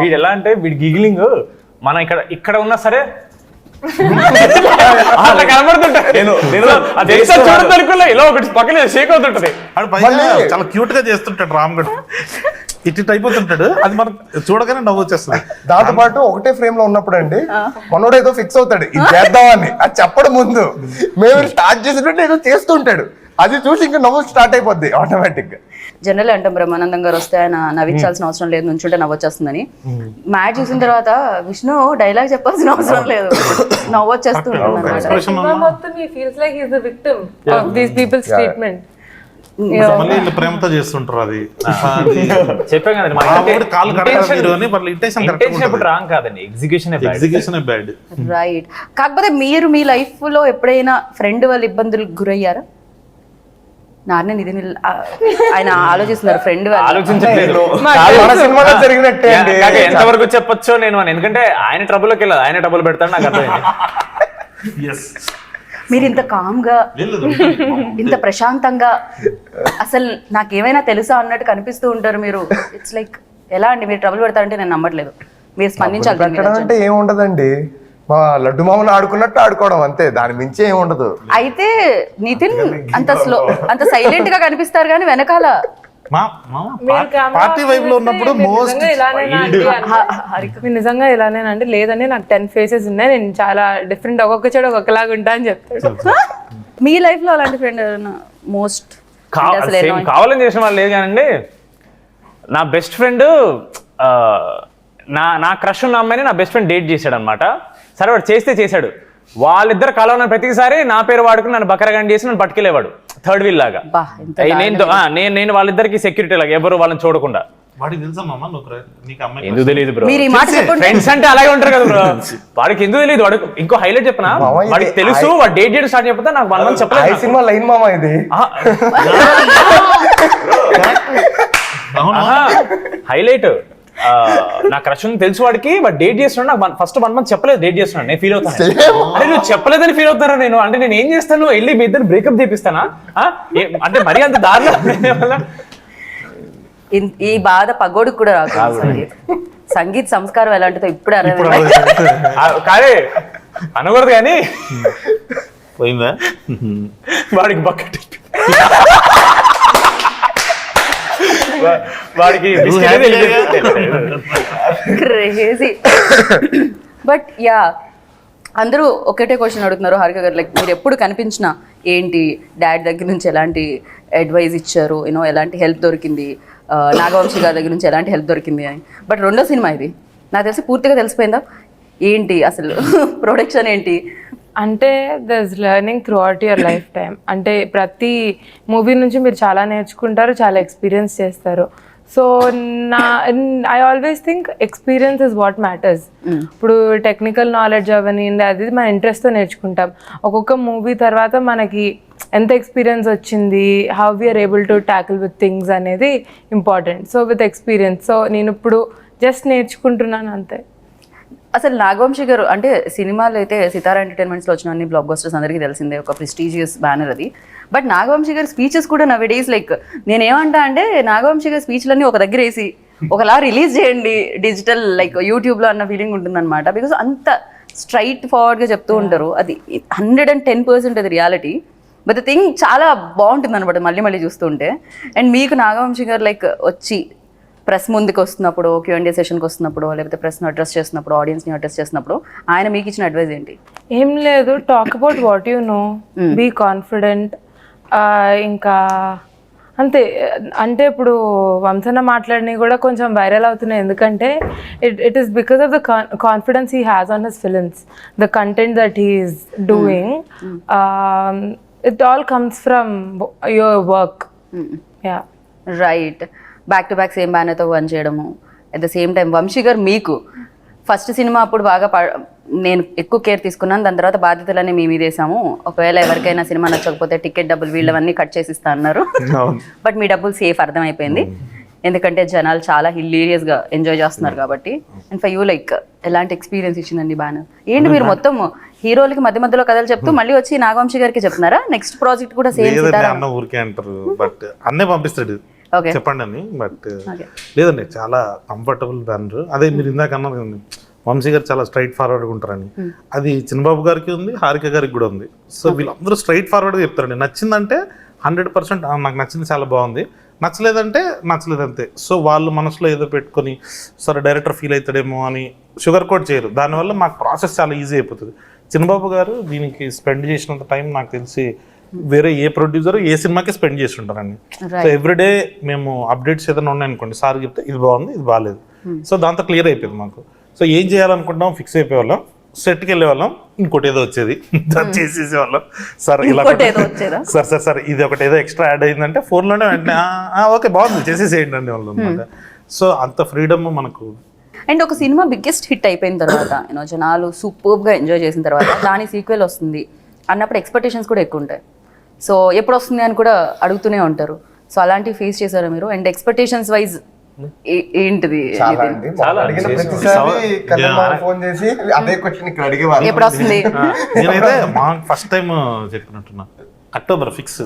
వీడు ఎలా అంటే వీడి గిగిలింగ్ మన ఇక్కడ ఉన్నా సరే చాలా క్యూట్ గా చేస్తుంటాడు రామ్ గడ్, ఇటు అయిపోతుంటాడు, అది మనకు చూడగానే నవ్వు వచ్చేస్తుంది. దాంతో పాటు ఒకటే ఫ్రేమ్ లో ఉన్నప్పుడు అండి మనోడు ఏదో ఫిక్స్ అవుతాడు ఇది చేద్దామని, అది చెప్పడం ముందు మేము స్టార్ట్ చేసేటట్టు ఏదో చేస్తుంటాడు, అది చూసి ఇంకా నవ్వు స్టార్ట్ అయిపోద్ది ఆటోమేటిక్ గా. జనరల్ అంటాం బ్రహ్మానందం గారు వస్తే ఆయన నవ్వించాల్సిన అవసరం లేదు, నుంచుంటే నవ్వొచ్చేస్తుందని. మ్యాచ్ చూసిన తర్వాత విష్ణు డైలాగ్ చెప్పాల్సిన అవసరం లేదు, నవ్వొచ్చేస్తుంటుంది అనమాట. సినిమా మొత్తం he feels like he's the victim of these people's treatment. మళ్ళీ వీళ్ళు ప్రేమతో చేస్తుంటారు అది. చెప్పాం కదండి మా ఊరు కాళ్ళు కడగరు మీరు అని, వాళ్ళ ఇంటెన్షన్ ఇంటెన్షన్ ఎప్పుడు రాంగ్ కాదండి, ఎగ్జిక్యూషన్ ఎగ్జిక్యూషన్ బ్యాడ్. రైట్. కాకపోతే మీరు మీ లైఫ్ లో ఎప్పుడైనా ఫ్రెండ్ వాళ్ళ ఇబ్బందులకు గురయ్యారా? నాన్న ఇది ఆయన ఆలోచిస్తున్నారు ఫ్రెండ్ వాళ్ళు. ఆలోచించట్లేదు. మన సినిమాలో జరిగినట్టే అండి. ఎంతవరకు చెప్పొచ్చో నేను అని, ఎందుకంటే ఆయన ట్రబుల్కి వెళ్ళదు, ఆయన ట్రబుల్ పెడతాడు, నాకు అర్థమైంది. మీరు ఇంత కామ్గా ఇంత ప్రశాంతంగా అసలు నాకేమైనా తెలుసా అన్నట్టు కనిపిస్తూ ఉంటారు మీరు. ఇట్స్ లైక్ ఎలా అండి మీరు ట్రబుల్ పెడతారంటే నేను నమ్మట్లేదు. మీరు స్పందించాలి. పెట్టడం అంటే ఏముండదండి, మా లడ్డు మామూలు ఆడుకున్నట్టు ఆడుకోవడం అంతే, దాని మించి ఏమి ఉండదు. అయితే నితిన్ అంత సైలెంట్ గా కనిపిస్తారు కానీ వెనకాల పార్టీ వైబ్ లో ఉన్నప్పుడు మోస్ట్ మీరు నిజంగా ఇలానేనంటే లేదండి నాకు 10 ఫేసెస్ ఉన్నాయి, నేను చాలా డిఫరెంట్, ఒక్కొక్క చెడు ఒక్కొక్కలాగా ఉంటా అని చెప్తాడు. మీ లైఫ్ లో అలాంటి ఫ్రెండ్ మోస్ట్ కావాలని చేసిన వాళ్ళు లేదు కానండి. నా బెస్ట్ ఫ్రెండ్ నా క్రష్ ఉన్న అమ్మాయిని నా బెస్ట్ ఫ్రెండ్ డేట్ చేశాడు అనమాట. సరే వాడు చేశాడు, వాళ్ళిద్దరు కలవన ప్రతిసారి నా పేరు వాడుకుని నన్ను బకరగాని చేసి నన్ను పట్టుకెళ్ళేవాడు థర్డ్ వీల్ లాగా. నేను వాళ్ళిద్దరికి సెక్యూరిటీ లాగా, ఎవరు వాళ్ళని చూడకుండా. ఎందుకు తెలియదు బ్రో, ఫ్రెండ్స్ అంటే అలాగే ఉంటారు కదా బ్రో. వాడికి ఎందుకు తెలియదు, వాడు ఇంకో హైలైట్ చెప్పనా, వాడికి తెలుసు వాడు డేట్ చేయడం స్టార్ట్ చెప్పితే నాకు 1 month చెప్పలేదు. సినిమా లైన్ మామ ఇది హైలైట్. నా క్రష్ తెలుసు వాడికి, బట్ డేట్ చేస్తున్నాడు. నాకు ఫస్ట్ 1 month చెప్పలేదు డేట్ చేస్తున్నాడు. నేను ఫీల్ అవుతాను, అరే నువ్వు చెప్పలేదని ఫీల్ అవుతారా నేను అంటే నేను ఏం చేస్తాను, వెళ్ళి మీ ఇద్దరు బ్రేకప్ చేపిస్తానా అంటే మరీ అంత దారుణం. ఈ బాధ పగోడికి కూడా రాదు. సంగీత్ సంస్కారం ఎలాంటిదో ఇప్పుడు కాదే అనకూడదు కానీ పోయిందా వాడికి బకెట్ వాడికి క్రేజీ. బట్ యా అందరూ ఒకటే క్వశ్చన్ అడుగుతున్నారు హారిక గారు, లైక్ మీరు ఎప్పుడు కనిపించినా ఏంటి డాడ్ దగ్గర నుంచి ఎలాంటి అడ్వైజ్ ఇచ్చారు, యూనో ఎలాంటి హెల్ప్ దొరికింది, నాగవంశీ గారి దగ్గర నుంచి ఎలాంటి హెల్ప్ దొరికింది అని. బట్ రెండో సినిమా ఇది నాకు తెలిసి పూర్తిగా తెలిసిపోయిందా ఏంటి అసలు ప్రొడక్షన్ ఏంటి అంటే దర్స్ learning through out your life time. అంటే ప్రతి మూవీ నుంచి మీరు చాలా నేర్చుకుంటారు, చాలా ఎక్స్పీరియన్స్ చేస్తారు. So I always think experience is what matters. ఇప్పుడు టెక్నికల్ నాలెడ్జ్ అవన్నీ అది మన ఇంట్రెస్ట్తో నేర్చుకుంటాం. ఒక్కొక్క మూవీ తర్వాత మనకి ఎంత ఎక్స్పీరియన్స్ వచ్చింది, how we're able to tackle with things అనేది important. So with experience, so నేను ఇప్పుడు జస్ట్ నేర్చుకుంటున్నాను అంతే. అసలు నాగవంశీ గారు అంటే సినిమాలు అయితే సితారా ఎంటర్టైన్మెంట్స్లో వచ్చిన అన్ని బ్లాక్ బస్టర్స్ అందరికీ తెలిసిందే, ఒక ప్రెస్టీజియస్ బ్యానర్ అది. బట్ నాగవంశీ గారి స్పీచెస్ కూడా నవ్ డేస్ లైక్ నేనేమంటా అంటే నాగవంశీ గారి స్పీచ్లన్నీ ఒక దగ్గర వేసి ఒకలా రిలీజ్ చేయండి డిజిటల్ లైక్ యూట్యూబ్లో అన్న ఫీలింగ్ ఉంటుందన్నమాట. బికాస్ అంత స్ట్రైట్ ఫార్వర్డ్గా చెప్తూ ఉంటారు, అది 110% అది రియాలిటీ. బట్ ద థింగ్ చాలా బాగుంటుంది అనమాట మళ్ళీ మళ్ళీ చూస్తుంటే. అండ్ మీకు నాగవంశీ గారు లైక్ వచ్చి ప్రెస్ ముందుకు వస్తున్నప్పుడు, Q&A సెషన్కి వస్తున్నప్పుడు, లేకపోతే ప్రెస్ను అడ్రస్ చేస్తున్నప్పుడు, ఆడియన్స్ని అడ్రస్ చేస్తున్నప్పుడు ఆయన మీకు ఇచ్చిన అడ్వైజ్ ఏంటి? ఏం లేదు, talk about what you know, be confident. ఇంకా అంతే. అంటే ఇప్పుడు వంశన మాట్లాడినవి కూడా కొంచెం వైరల్ అవుతున్నాయి, ఎందుకంటే it is because of the confidence he has on his films, the content that he is doing. It all comes from your work. Yeah right. Back to back same బ్యానర్తో పని చేయడము, at the same time Vamsi గారు మీకు first cinema అప్పుడు బాగా నేను ఎక్కువ care తీసుకున్నాను, దాని తర్వాత బాధ్యతలన్నీ మీ మీద వేసాము, ఒకవేళ ఎవరికైనా సినిమా నచ్చకపోతే టికెట్ డబ్బులు వీళ్ళవన్నీ కట్ చేసి ఇస్తా అన్నారు. బట్ మీ డబ్బులు సేఫ్ అర్థమైపోయింది, ఎందుకంటే జనాలు చాలా హిల్లీరియస్గా ఎంజాయ్ చేస్తున్నారు కాబట్టి. అండ్ ఫర్ యూ లైక్ ఎలాంటి ఎక్స్పీరియన్స్ ఇచ్చిందండి బ్యానర్? ఏంటి మీరు మొత్తం హీరోలకి మధ్య మధ్యలో కథలు చెప్తూ మళ్ళీ వచ్చి నాగవంశీ గారికి చెప్తున్నారా నెక్స్ట్ ప్రాజెక్ట్ కూడా సేమ్? అన్న ఊరికే అంటారు, బట్ అన్నే పంపిస్తాడు చెప్పండి అని. బట్ లేదండి చాలా కంఫర్టబుల్ బ్యానర్. అదే మీరు ఇందాక అన్నారు కదండి వంశీ గారు చాలా స్ట్రైట్ ఫార్వర్డ్గా ఉంటారని, అది చిన్నబాబు గారికి ఉంది, హారిక గారికి కూడా ఉంది. సో వీళ్ళందరూ స్ట్రైట్ ఫార్వర్డ్గా చెప్తారండి. నచ్చిందంటే 100% నాకు నచ్చింది, చాలా బాగుంది, నచ్చలేదంటే నచ్చలేదు అంతే. సో వాళ్ళు మనసులో ఏదో పెట్టుకొని సరే డైరెక్టర్ ఫీల్ అవుతాడేమో అని షుగర్ కోట్ చేయరు, దానివల్ల మాకు ప్రాసెస్ చాలా ఈజీ అయిపోతుంది. చిన్నబాబు గారు దీనికి స్పెండ్ చేసినంత టైం నాకు తెలిసి వేరే ఏ ప్రొడ్యూసర్ ఏ సినిమాకి స్పెండ్ చేసి ఉంటారండి. సో ఎవ్రీడే మేము అప్డేట్స్ ఏదైనా ఉన్నాయనుకోండి, సార్ చెప్తే ఇది బాగుంది ఇది బాగాలేదు, సో దాంతో క్లియర్ అయిపోయింది మాకు. సో ఏం చేయాలనుకుంటాం ఫిక్స్ అయిపోయేవాళ్ళం, సెట్కి వెళ్ళే వాళ్ళం, ఇంకోటి ఏదో వచ్చేది చేసేసేవాళ్ళం. సార్ ఇలా సార్ ఇది ఒకటి ఏదో ఎక్స్ట్రా యాడ్ అయిందంటే ఫోన్లోనే వెంటనే ఓకే బాగుంది చేసేసేయండి అండి వాళ్ళు అనమాట. సో అంత ఫ్రీడమ్ మనకు. అండ్ ఒక సినిమా బిగ్గెస్ట్ హిట్ అయిపోయిన తర్వాత జనాలు సూపర్గా ఎంజాయ్ చేసిన తర్వాత దాని సీక్వెల్ వస్తుంది అన్నప్పుడు ఎక్స్పెక్టేషన్స్ కూడా ఎక్కువ ఉంటాయి. సో ఎప్పుడు వస్తుంది అని కూడా అడుగుతూనే ఉంటారు. సో అలాంటివి ఫేస్ చేశారా మీరు? అండ్ ఎక్స్పెక్టేషన్స్ వైజ్ ఏంటిది? చాలా అండి. అడిగిన ప్రతిసారి కళ్యాణ్ ఫోన్ చేసి అదే క్వశ్చన్ ఇక్కడ అడిగేవారు, ఎప్పుడు వస్తుంది? నేనైతే మా ఫస్ట్ టైం చెప్పినట్టున్నా అక్టోబర్ ఫిక్స్,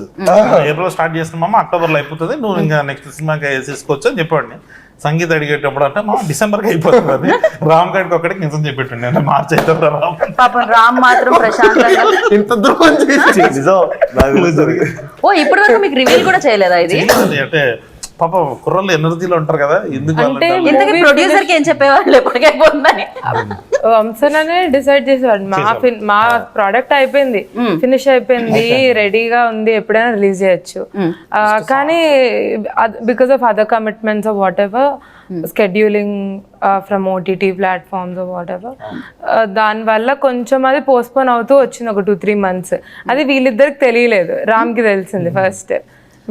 ఏప్రిల్ స్టార్ట్ చేస్తున్నామా అక్టోబర్లో అయిపోతుంది, నువ్వు ఇంకా నెక్స్ట్ సినిమాకి వేసేసుకోవచ్చు అని చెప్పండి. సంగీత అడిగేటప్పుడు అంటే మా డిసెంబర్కి అయిపోతుంది, అది రామ్ గడికి ఒకటికి నిజం చెప్పేటండి అంటే మార్చి అయితే రామ్ పాపం రామ్ మాత్రం ప్రశాంతంగా ఇంత దూరం చేసి నిజం నాకు తెలుసు. ఓ ఇప్పటి వరకు మీకు రివీల్ కూడా చేయలేదా ఇది? అంటే పాప కుర్రలు ఎనర్జీలో ఉంటారు కదా, ఎందుకు అంటే ఇంతకీ ప్రొడ్యూసర్ కి ఏం చెప్పేవాళ్ళు ఎప్పటికైపోతుందని? వంశననే డిసైడ్ చేసేవాడు, మా ప్రోడక్ట్ అయిపోయింది, ఫినిష్ అయిపోయింది, రెడీగా ఉంది, ఎప్పుడైనా రిలీజ్ చేయొచ్చు. కానీ because of other commitments of what ever, scheduling from OTT platforms of what ever, దానివల్ల కొంచెం అది పోస్ట్పోన్ అవుతూ వచ్చింది ఒక 2-3 months. అది వీళ్ళిద్దరికి తెలియలేదు, రామ్కి తెలిసింది ఫస్ట్.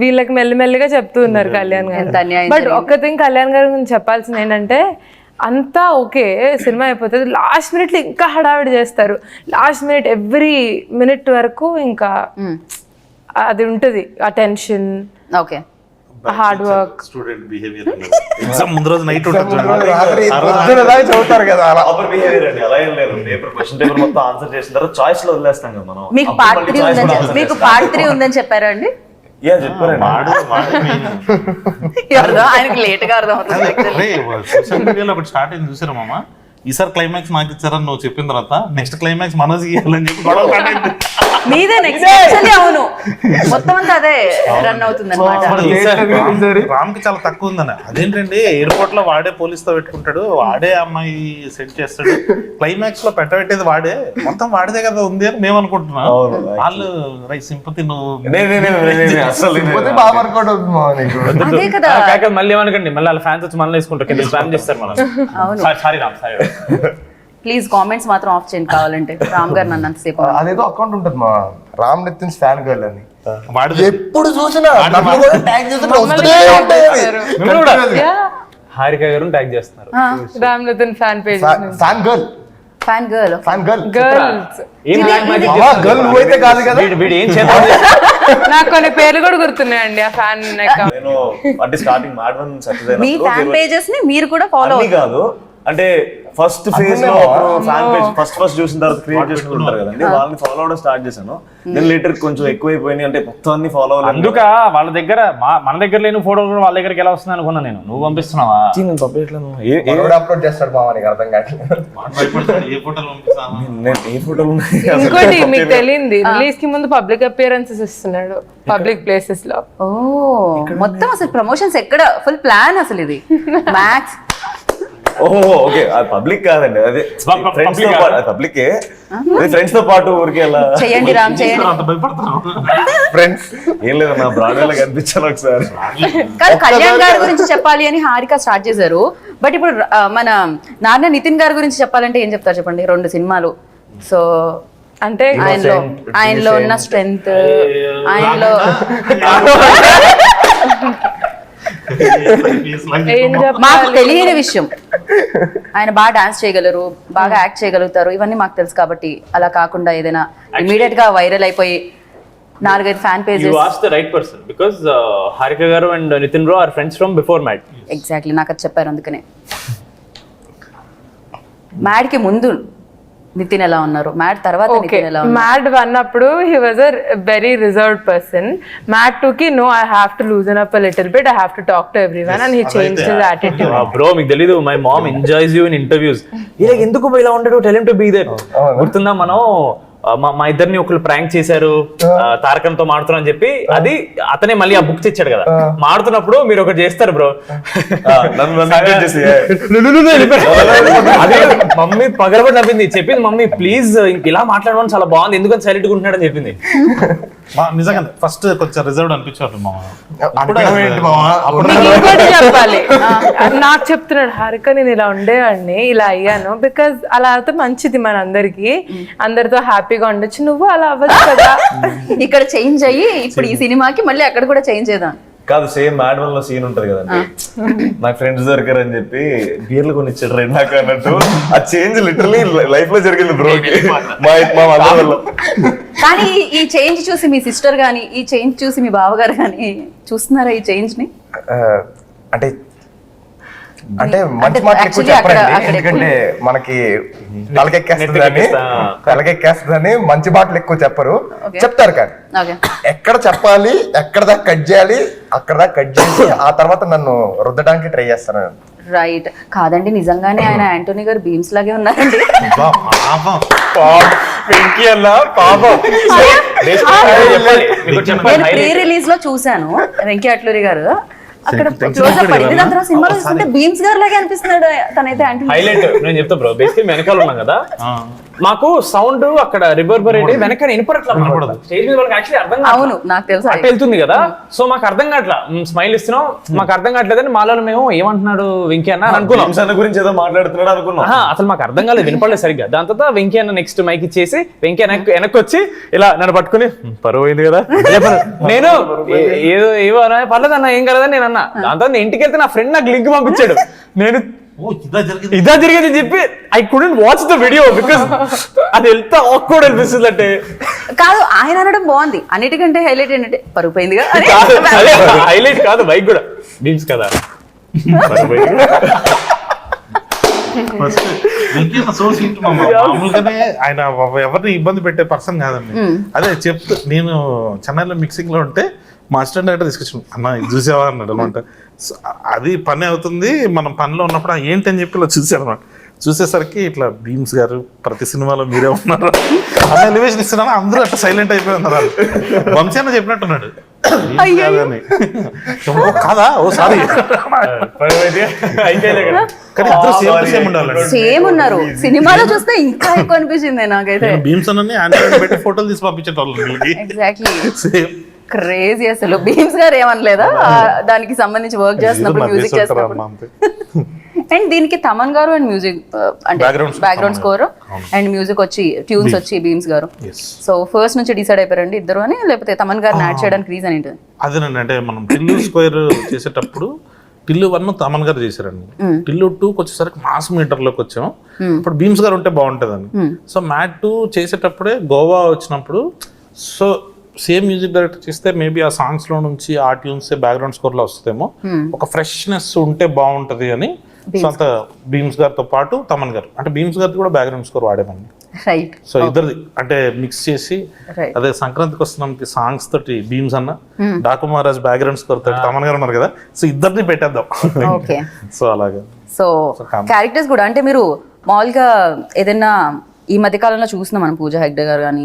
వీళ్ళకి మెల్లిమెల్లిగా చెప్తూ ఉన్నారు కళ్యాణ్ గారు. బట్ ఒక్క థింగ్ కళ్యాణ్ గారి గురించి చెప్పాల్సింది ఏంటంటే, అంతా ఓకే సినిమా అయిపోతుంది, లాస్ట్ మినిట్లో ఇంకా హడావిడి చేస్తారు. లాస్ట్ మినిట్ ఎవ్రీ మినిట్ వరకు ఇంకా అది ఉంటుంది, ఆ tension, okay hard work. Student behaviour exam ముందు రోజు నైట్ ఉంటుంది చదువుతారు కదా అలా. ప్రాపర్ బిహేవియర్ అండి, అలా ఏం లేదు. పేపర్ క్వశ్చన్ పేపర్ మొత్తం ఆన్సర్ చేసిన తర్వాత చాయిస్ లో వదిలేస్తాం కదా మనం. మీకు పార్ట్ 3 ఉందని చెప్పారా అండి? చెప్పారండి. ఆయనకి లేట్ గా అర్థం అవుతుంది. సోషల్ మీడియాలో ఒకటి స్టార్ట్ అయింది చూసారా మామ, ఈసారి క్లైమాక్స్ నాకు ఇచ్చారని నువ్వు చెప్పిన తర్వాత నెక్స్ట్ క్లైమాక్స్ మనోజ్ ఇవ్వాలని చెప్పి గొడవ స్టార్ట్ అయింది. మీదే నెక్స్ట్ యాక్చువల్లీ అవును, మొత్తం అంతా అదే రన్ అవుతుంది అనమాట. రామ్ కి చాలా తక్కువ ఉందని, అదేంటండి ఎయిర్పోర్ట్ లో వాడే పోలీస్ తో పెట్టుకుంటాడు, వాడే అమ్మాయి సెట్ చేస్తాడు, క్లైమాక్స్ లో పెట్టబెట్టేది వాడే, మొత్తం వాడిదే కదా ఉంది అని మేము అనుకుంటున్నాం. వాళ్ళు సింపతి నువ్వు బాగా వర్కౌట్ అవుతుంది అదే కదా. మళ్ళీ ఏమనకండి, మళ్ళీ వాళ్ళ ఫ్యాన్స్ వచ్చి మళ్ళీ వేసుకుంటారు కింద స్పామ్ చేస్తారు మనం. Sorry Ram, sorry. Please comments మాత్రం ఆఫ్ చేయండి కావాలంటే. రామ్ గారు నన్ను అంతసేపు అదేదో అకౌంట్ ఉంటుంది మా రామ్ నితిన్ ఫ్యాన్ గర్ల్ అని, వాడిదే. ఎప్పుడు చూసినా నన్ను కూడా tag చేస్తుంటే వస్తూనే ఉంటాయి అవి. మిమ్మల్ని కూడా హారిక గారు ట్యాగ్ చేస్తున్నారు. Ram Nithin fan page, fan girl, fan girl, fan girl, girls. ఏం black magic గర్ల్ నువ్వైతే కాదు కదా. వీడు ఏం చేద్దాం? నాకు కొన్ని పేర్లు కూడా గుర్తున్నాయండి ఆ ఫ్యాన్. నేను అంటే స్టార్టింగ్ మ్యాడ్ వన్ సక్సెస్ మీ ఫ్యాన్ అయినప్పుడు పేజెస్ ని మీరు కూడా ఫాలో అన్ని కాదు, అంటే ఫస్ట్ ఫేజ్ లో ఫ్యాన్ పేజ్ ఫస్ట్ చూసిన తర్వాత క్రియేట్ చేసుకుంటారు కదండి, వాళ్ళని ఫాలో అవడం స్టార్ట్ చేశాను. నేను లేటర్ కొంచెం ఎక్కువైపోయినాయి, అంటే మొత్తం అన్ని ఫాలో అవ్వాలి. అందుక వాళ్ళ దగ్గర మన దగ్గర లేని ఫోటోలు కూడా వాళ్ళ దగ్గరికి ఎలా వస్తుంది అనుకున్నా నేను. నువ్వు పంపిస్తున్నావా? నేను పంపించలేను. అప్లోడ్ చేస్తాడు బావ, నీకు అర్థం కావట్లేదు. ఏ ఫోటోలు పంపిస్తాను నేను ఏ ఫోటోలు ఇంకోటి మీకు తెలియంది, రిలీజ్ కి ముందు పబ్లిక్ అపియరెన్సెస్ ఇస్తున్నాడు పబ్లిక్ ప్లేసెస్ లో. ఓ మొత్తం అసలు ప్రమోషన్స్ ఎక్కడ ఫుల్ ప్లాన్ అసలు ఇది మ్యాక్స్. ఓహో ఓకే, అది పబ్లిక్ కాదండి, అదే ఫ్రెండ్స్ తో పాటు, పబ్లికే ఫ్రెండ్స్ తో పాటు ఊరికి అలా చేయండి రామ్ చేయండి. అంత భయపడుతున్నావు? ఫ్రెండ్స్ ఏం లేదు, నా బ్రాండ్ కనిపించాను ఒకసారి. కానీ కళ్యాణ్ గారి గురించి చెప్పాలి అని హారిక స్టార్ట్ చేశారు. బట్ ఇప్పుడు మన నాన్న నితిన్ గారి గురించి చెప్పాలంటే ఏం చెప్తారు చెప్పండి? 2 సినిమాలు. సో అంటే ఆయనలో ఉన్న స్ట్రెంగ్త్, ఆయనలో మాకు తెలియని విషయం, ఆయన బాగా డాన్స్ చేయగలరు, బాగా యాక్ట్ చేయగలుగుతారు, ఇవన్నీ మాకు తెలుసు. కాబట్టి అలా కాకుండా ఏదైనా ఇమీడియట్ గా వైరల్ అయిపోయి 4-5 fan You pages. asked the right person because Harika garu and Nitin bro are friends from before Mad. Exactly నాకు అది చెప్పారు, అందుకనే. మ్యాడ్ కి ముందు నితిన్ ఎలా ఉన్నారు, మ్యాడ్ తర్వాత నితిన్ ఎలా ఉన్నారు? మ్యాడ్ 1 అప్పుడు he was a very reserved person. Mad 2 కి no, I have to loosen up a little bit, I have to talk to everyone, and he changed his attitude. Bro మీకు తెలీదు, my mom enjoys you in interviews. ఇలా ఎందుకు ఇలా ఉండడు, tell him to be there. గుర్తుందా మనం మా ఇద్దరిని ఒకళ్ళు ప్రాంక్ చేశారు తారకంతో మాడుతున్నా అని చెప్పి, అది అతనే మళ్ళీ ఆ బుక్ తెచ్చాడు కదా. మాడుతున్నప్పుడు మీరు ఒకటి చేస్తారు బ్రో, అదే మమ్మీ పగలబడి నవ్వింది, చెప్పింది మమ్మీ ప్లీజ్ ఇలా మాట్లాడమని చాలా బాగుంది, ఎందుకని సైలెంట్ గా ఉంటున్నాడు అని చెప్పింది. నిజంగా ఫస్ట్ కొంచెం రిజర్వ్డ్ అనిపించాడు మామ. అనుకోవడం ఏంటి మావా? నీకు ఇంకోటి చెప్పాలి. నాకు చెప్తున్నాడు హారిక నేను ఇలా ఉండేవాడిని ఇలా అయ్యాను బికాజ్ అలా అయితే మంచిది మన అందరికి, అందరితో హ్యాపీగా ఉండొచ్చు. నువ్వు అలా అవ్వచ్చు కదా. ఇక్కడ చేంజ్ అయ్యి ఇప్పుడు ఈ సినిమాకి మళ్ళీ అక్కడ కూడా చేంజ్ చేద్దాం. కాదు, సేమ్ మ్యాడ్ వన్ లో సీన్ ఉంటది కదండి, నాకు ఫ్రెండ్స్ దొరికారు అని చెప్పి బీర్లు కొని ఇచ్చాడు రెండు నాకు అన్నట్టు. ఆ చేంజ్ లిటరలీ లైఫ్ లో జరిగింది బ్రోకి మా అందరి వల్ల. కానీ ఈ చేంజ్ చూసి మీ సిస్టర్ గానీ, ఈ చేంజ్ చూసి మీ బావగారు గానీ చూస్తున్నారా ఈ చేంజ్ ని? అంటే మంచి మాటలు ఎక్కువ actually చెప్పరండి, అక్కడ ఎందుకంటే మనకి తలకెక్కేస్తుందని మంచి మాటలు ఎక్కువ చెప్పరు, చెప్తారు కానీ ఓకే ఎక్కడ చెప్పాలి, ఎక్కడ దాకా కట్ చేయాలి అక్కడ దాకా కట్ చేసి ఆ తర్వాత నన్ను రుద్దడానికి ట్రై చేస్తాను. రైట్. కాదండి నిజంగానే ఆయన యాంటోనీ గారు బీమ్స్ లాగే ఉన్నారండి. వెంకీ అన్న పాపం నేను ప్రీ రిలీజ్ లో చూసాను వెంకీ అట్లూరి గారు అక్కడ క్లోజ్ అప్ పడింది. దాని తర్వాత సినిమాలో చూస్తుంటే బీమ్స్ గారు లాగే అనిపిస్తున్నాడు తనైతే యాంటోనీ. హైలైట్ నేను చెప్తా బ్రో, బేసిక్లీ వెనకాల ఉన్నాం కదా, మాకు సౌండ్ అక్కడ రివర్బరేట్ వెనక వినపడట్లా. స్టేజ్ మీద వాళ్ళకి యాక్చువల్లీ అర్థం కాదు. అవును నాకు తెలుసు. అట్ట వెళ్తుంది కదా, సో మాకు అర్థం కావట్లా, స్మైల్ ఇస్తున్నాం మాకు అర్థం కావట్లేదని మాలో మేము ఏమంటున్నాడు వెంకీ అన్న అని అనుకున్నాం. అన్న గురించి ఏదో మాట్లాడుతున్నాడు అనుకున్నాం. అసలు మాకు అర్థం కాలేదు, వినపడలేదు సరిగ్గా. దాని తర్వాత వెంకీ అన్న నెక్స్ట్ మైక్ ఇచ్చేసి వెంకీ వెనక్కి వచ్చి ఇలా నన్ను పట్టుకుని పరువు అయింది కదా నేను ఏదో పర్లేదు అన్న ఏం కలదని నేను అన్నా. దాని తర్వాత ఇంటికి వెళ్తే నా ఫ్రెండ్ నాకు లింక్ పంపించాడు. నేను ఇదా జరిగేది చెప్పి I couldn't watch the video because అది ఎంత ఆక్వర్డ్ అనిపిస్తుంది అంటే. కాదు ఆయన అనడం బాగుంది, అన్నిటికంటే హైలైట్ ఏంటంటే పరుగు పోయిందిగా. హైలైట్ కాదు బైక్ కూడా బీమ్స్ కదా. మామూలుగానే ఆయన ఎవరిని ఇబ్బంది పెట్టే పర్సన్ కాదండి. అదే చెప్తూ నేను చెన్నైలో మిక్సింగ్ లో ఉంటే మా అసిస్టెంట్ డైరెక్టర్ తీసుకొచ్చాను, అన్న ఇది చూసావా అన్నాడు అనమాట. అది పని అవుతుంది, మనం పనిలో ఉన్నప్పుడు ఏంటి అని చెప్పి ఇలా చూసాను అనమాట. చూసేసరికి ఇట్లా బీమ్స్ గారు ప్రతి సినిమాలో మీరే ఉన్నారు అన్న ఎలివేషన్ ఇస్తున్నాను, అందరూ అట్లా సైలెంట్ అయిపోయి ఉన్నారు. వంశీ అన్న చెప్పినట్టున్నాడు కాదా, ఓ సారీ సేమ్ ఉండాలి. సేమ్ ఉన్నారు, సినిమాలో చూస్తే ఇంకా ఎక్కువ అనిపించింది నాకైతే. బీమ్స్ అన్నీ ఆండ్రాయిడ్ పెట్టి ఫోటోలు తీసి పంపించేటోళ్ళు. Exactly same crazy. అసలు బీమ్స్ గారు ఏమనలేదా దానికి సంబంధించి వర్క్ చేస్తున్నప్పుడు, మ్యూజిక్ చేస్తున్నప్పుడు? అండ్ దీనికి తమన్ గారు అండ్ మ్యూజిక్ అంటే బ్యాక్గ్రౌండ్ స్కోర్ అండ్ మ్యూజిక్ వచ్చి ట్యూన్స్ వచ్చి బీమ్స్ గారు. సో ఫస్ట్ నుంచి డిసైడ్ అయిపోయారండి ఇద్దరు అని, లేకపోతే తమన్ గారిని యాడ్ చేయడానికి రీజన్ ఏంటి? అదేనండి, అంటే మనం టిల్లు స్క్వేర్ చేసేటప్పుడు టిల్లు 1 తమన్ గారు చేశారండి, టిల్లు 2 వచ్చేసరికి మాస్ మీటర్ లోకి వచ్చాం. ఇప్పుడు బీమ్స్ గారు ఉంటే బాగుంటుందని. సో మ్యాట్ 2 చేసేటప్పుడే గోవా వచ్చినప్పుడు, సో సేమ్ మ్యూజిక్ డైరెక్టర్ చేస్తే మేబీ ఆ సాంగ్స్ లో నుంచి ఆ ట్యూన్స్ బ్యాక్గ్రౌండ్ స్కోర్ లో వస్తుందేమో, ఒక ఫ్రెష్నెస్ ఉంటే బాగుంటది అని సొంత బీమ్స్ గారితో పాటు తమన్ గారు, అంటే బీమ్స్ గారితో కూడా బ్యాక్గ్రౌండ్ స్కోర్ వాడేమండి. రైట్. సో ఇద్దరిది అంటే మిక్స్ చేసి, అదే సంక్రాంతికి వస్తున్నాం సాంగ్స్ తోటి బీమ్స్ అన్న, డాకు మహారాజ్ బ్యాక్గ్రౌండ్ స్కోర్ తోటి తమన్ గారు ఉన్నారు కదా, సో ఇద్దరిని పెట్టేద్దాం. ఓకే. సో అలాగే. సో క్యారెక్టర్స్ కూడా అంటే మీరు మామూలుగా ఏదైనా ఈ మధ్య కాలంలో చూస్తున్నాం మనం, పూజా హెగ్డే గారు కానీ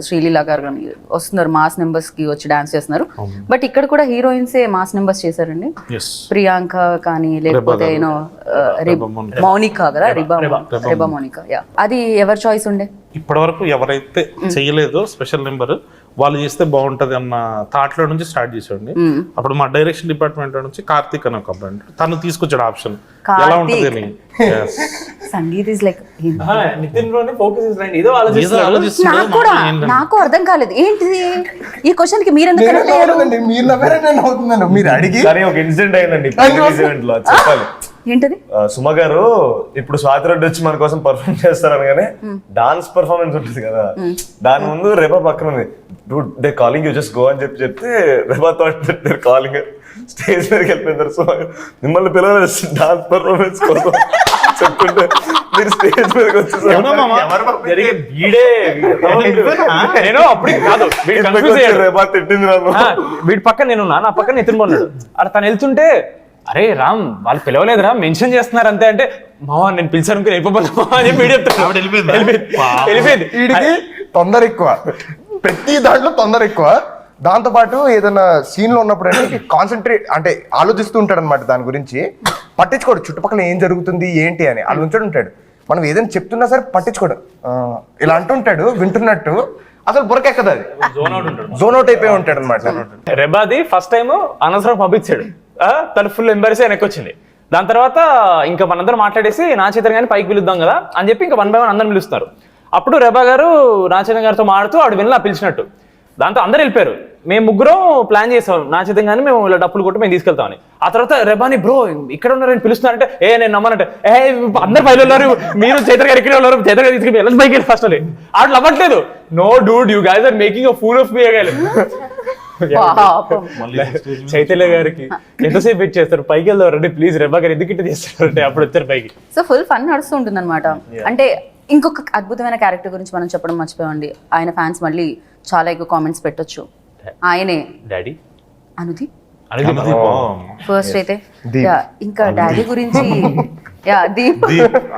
శ్రీలీల గారు కానీ వస్తున్నారు, మాస్ నెంబర్స్ కి వచ్చి డాన్స్ చేస్తున్నారు. బట్ ఇక్కడ కూడా హీరోయిన్సే మాస్ నెంబర్స్ చేశారండి. ప్రియాంక కానీ లేకపోతే మౌనిక కదా, రిబా మౌనిక. అది ఎవరి చాయిస్ ఉండే? ఇప్పటి వరకు ఎవరైతే చేయలేదో స్పెషల్ నెంబర్ వాళ్ళు చేస్తే బాగుంటది అన్న థాట్ లో నుంచి స్టార్ట్ చేసాండి. అప్పుడు మా డైరెక్షన్ డిపార్ట్మెంట్ నుంచి కార్తీక్ అనే ఒక అబ్బాయి తను తీసుకొచ్చాడు ఆప్షన్ ఎలా ఉంటది అని. సంగీత్ ఇస్ లైక్ నితిన్ బ్రోని ఫోకస్ చేస్తున్నాడు, ఏదో ఆలోచిస్తున్నాడు. నాకు అర్థం కాలేదు ఏంటిది ఈ క్వశ్చన్ కి మీరు ఎందుకు కనెక్ట్ అయ్యారు? మీరు నవ్వారని నేను అవుతున్నాను, మీరు అడిగి. కానీ ఒక ఇన్సిడెంట్ అయిందండి ఈవెంట్ లో, చెప్పాలి. ఏంటది? సుమ గారు ఇప్పుడు స్వాతి రెడ్డి వచ్చి మన కోసం పర్ఫార్మ్ చేస్తారనగానే డాన్స్ పర్ఫార్మెన్స్ ఉంటుంది కదా, దాని ముందు రేపా పక్కన ఉంది, they calling you just go అని చెప్తే రేపా థాట్ కాలింగ్ స్టేజ్ మీదకి వెళ్ళిపోయినారు. సుమ గారు మిమ్మల్ని పిలవలేదు డాన్స్ పర్ఫార్మెన్స్ కోసం చెప్తుంటే మీరు స్టేజ్ మీదకి వచ్చేసారు. రేపా తిట్టింది నన్ను. వీడి పక్కన నేను నా పక్కన నితిన్ ఉన్నాడు. అక్కడ తను వెళ్తుంటే అరే రామ్ వాళ్ళు పిలవలేదురా మెన్షన్ చేస్తున్నారు అంతే అంటే, మావా నేను పిలిచాను వెళ్ళిపోతున్నా అని చెప్పి వెళ్ళిపోయింది. వీడికి తొందర ఎక్కువ, ప్రతి దాంట్లో తొందర ఎక్కువ. దాంతో పాటు ఏదైనా సీన్ లో ఉన్నప్పుడు అంటే కాన్సన్ట్రేట్ అంటే ఆలోచిస్తూ ఉంటాడు అనమాట, దాని గురించి పట్టించుకోడు, చుట్టుపక్కల ఏం జరుగుతుంది ఏంటి అని ఆలోచించాడు ఉంటాడు. మనం ఏదైనా చెప్తున్నా సరే పట్టించుకోడు, ఇలా అంటుంటాడు వింటున్నట్టు. అసలు బుర్రకెక్కదు అది, జోన్ అవుట్ ఉంటాడు. జోన్ అవుట్ అయిపోయి ఉంటాడు అనమాట. రెబాది ఫస్ట్ టైం అనవసరం పంపించాడు, తను ఫుల్ ఎంబర్స్ వెనక్కి వచ్చింది. దాని తర్వాత ఇంకా మనందరం మాట్లాడేసి నా చేతను కానీ పైకి పిలుద్దాం కదా అని చెప్పి ఇంకా 1 by 1 అందరం పిలుస్తున్నారు. అప్పుడు రెబా గారు నా చేతన్ గారితో మాడుతూ ఆడు వెళ్ళి పిలిచినట్టు. దాంతో అందరు వెళ్ళిపోయారు. మేము ముగ్గురం ప్లాన్ చేసాం నా చేతం కానీ మేము ఇలా డప్పులు కొట్టి మేము తీసుకెళ్తామని. ఆ తర్వాత రెబాని బ్రో ఇక్కడ ఉన్నారని పిలుస్తున్నారంటే నేను నమ్మనంటే అందరు పైలు ఉన్నారు, మీరు చైతన్ గారు ఇక్కడే ఉన్నారు, చైతన్ గారు తీసుకెళ్ళి వెళ్ళి పైకి వెళ్ళి ఫస్ట్ అని ఆడు అవ్వట్లేదు. No dude you guys are making a fool of me అగాలి. చైతన్య గారికి ఎంతసేపు వెయిట్ చేస్తారు, పైకి వెళ్దారంటే ప్లీజ్ రెబా గారు ఎందుకు ఇట్లా చేస్తారంటే అప్పుడు వచ్చారు పైకి. సో ఫుల్ ఫన్ నడుస్తూ ఉంటుంది అనమాట. అంటే ఇంకొక అద్భుతమైన క్యారెక్టర్ గురించి మనం చెప్పడం మర్చిపోయండి. ఆయన ఫ్యాన్స్ మళ్ళీ చాలా ఎక్కువ కామెంట్స్ పెట్టొచ్చు. ఆయనే డాడీ అనుదీప్ అనుదీప్. ఫస్ట్ అయితే దీప్. Yeah, ఇంకా డాడీ గురించి దీప్.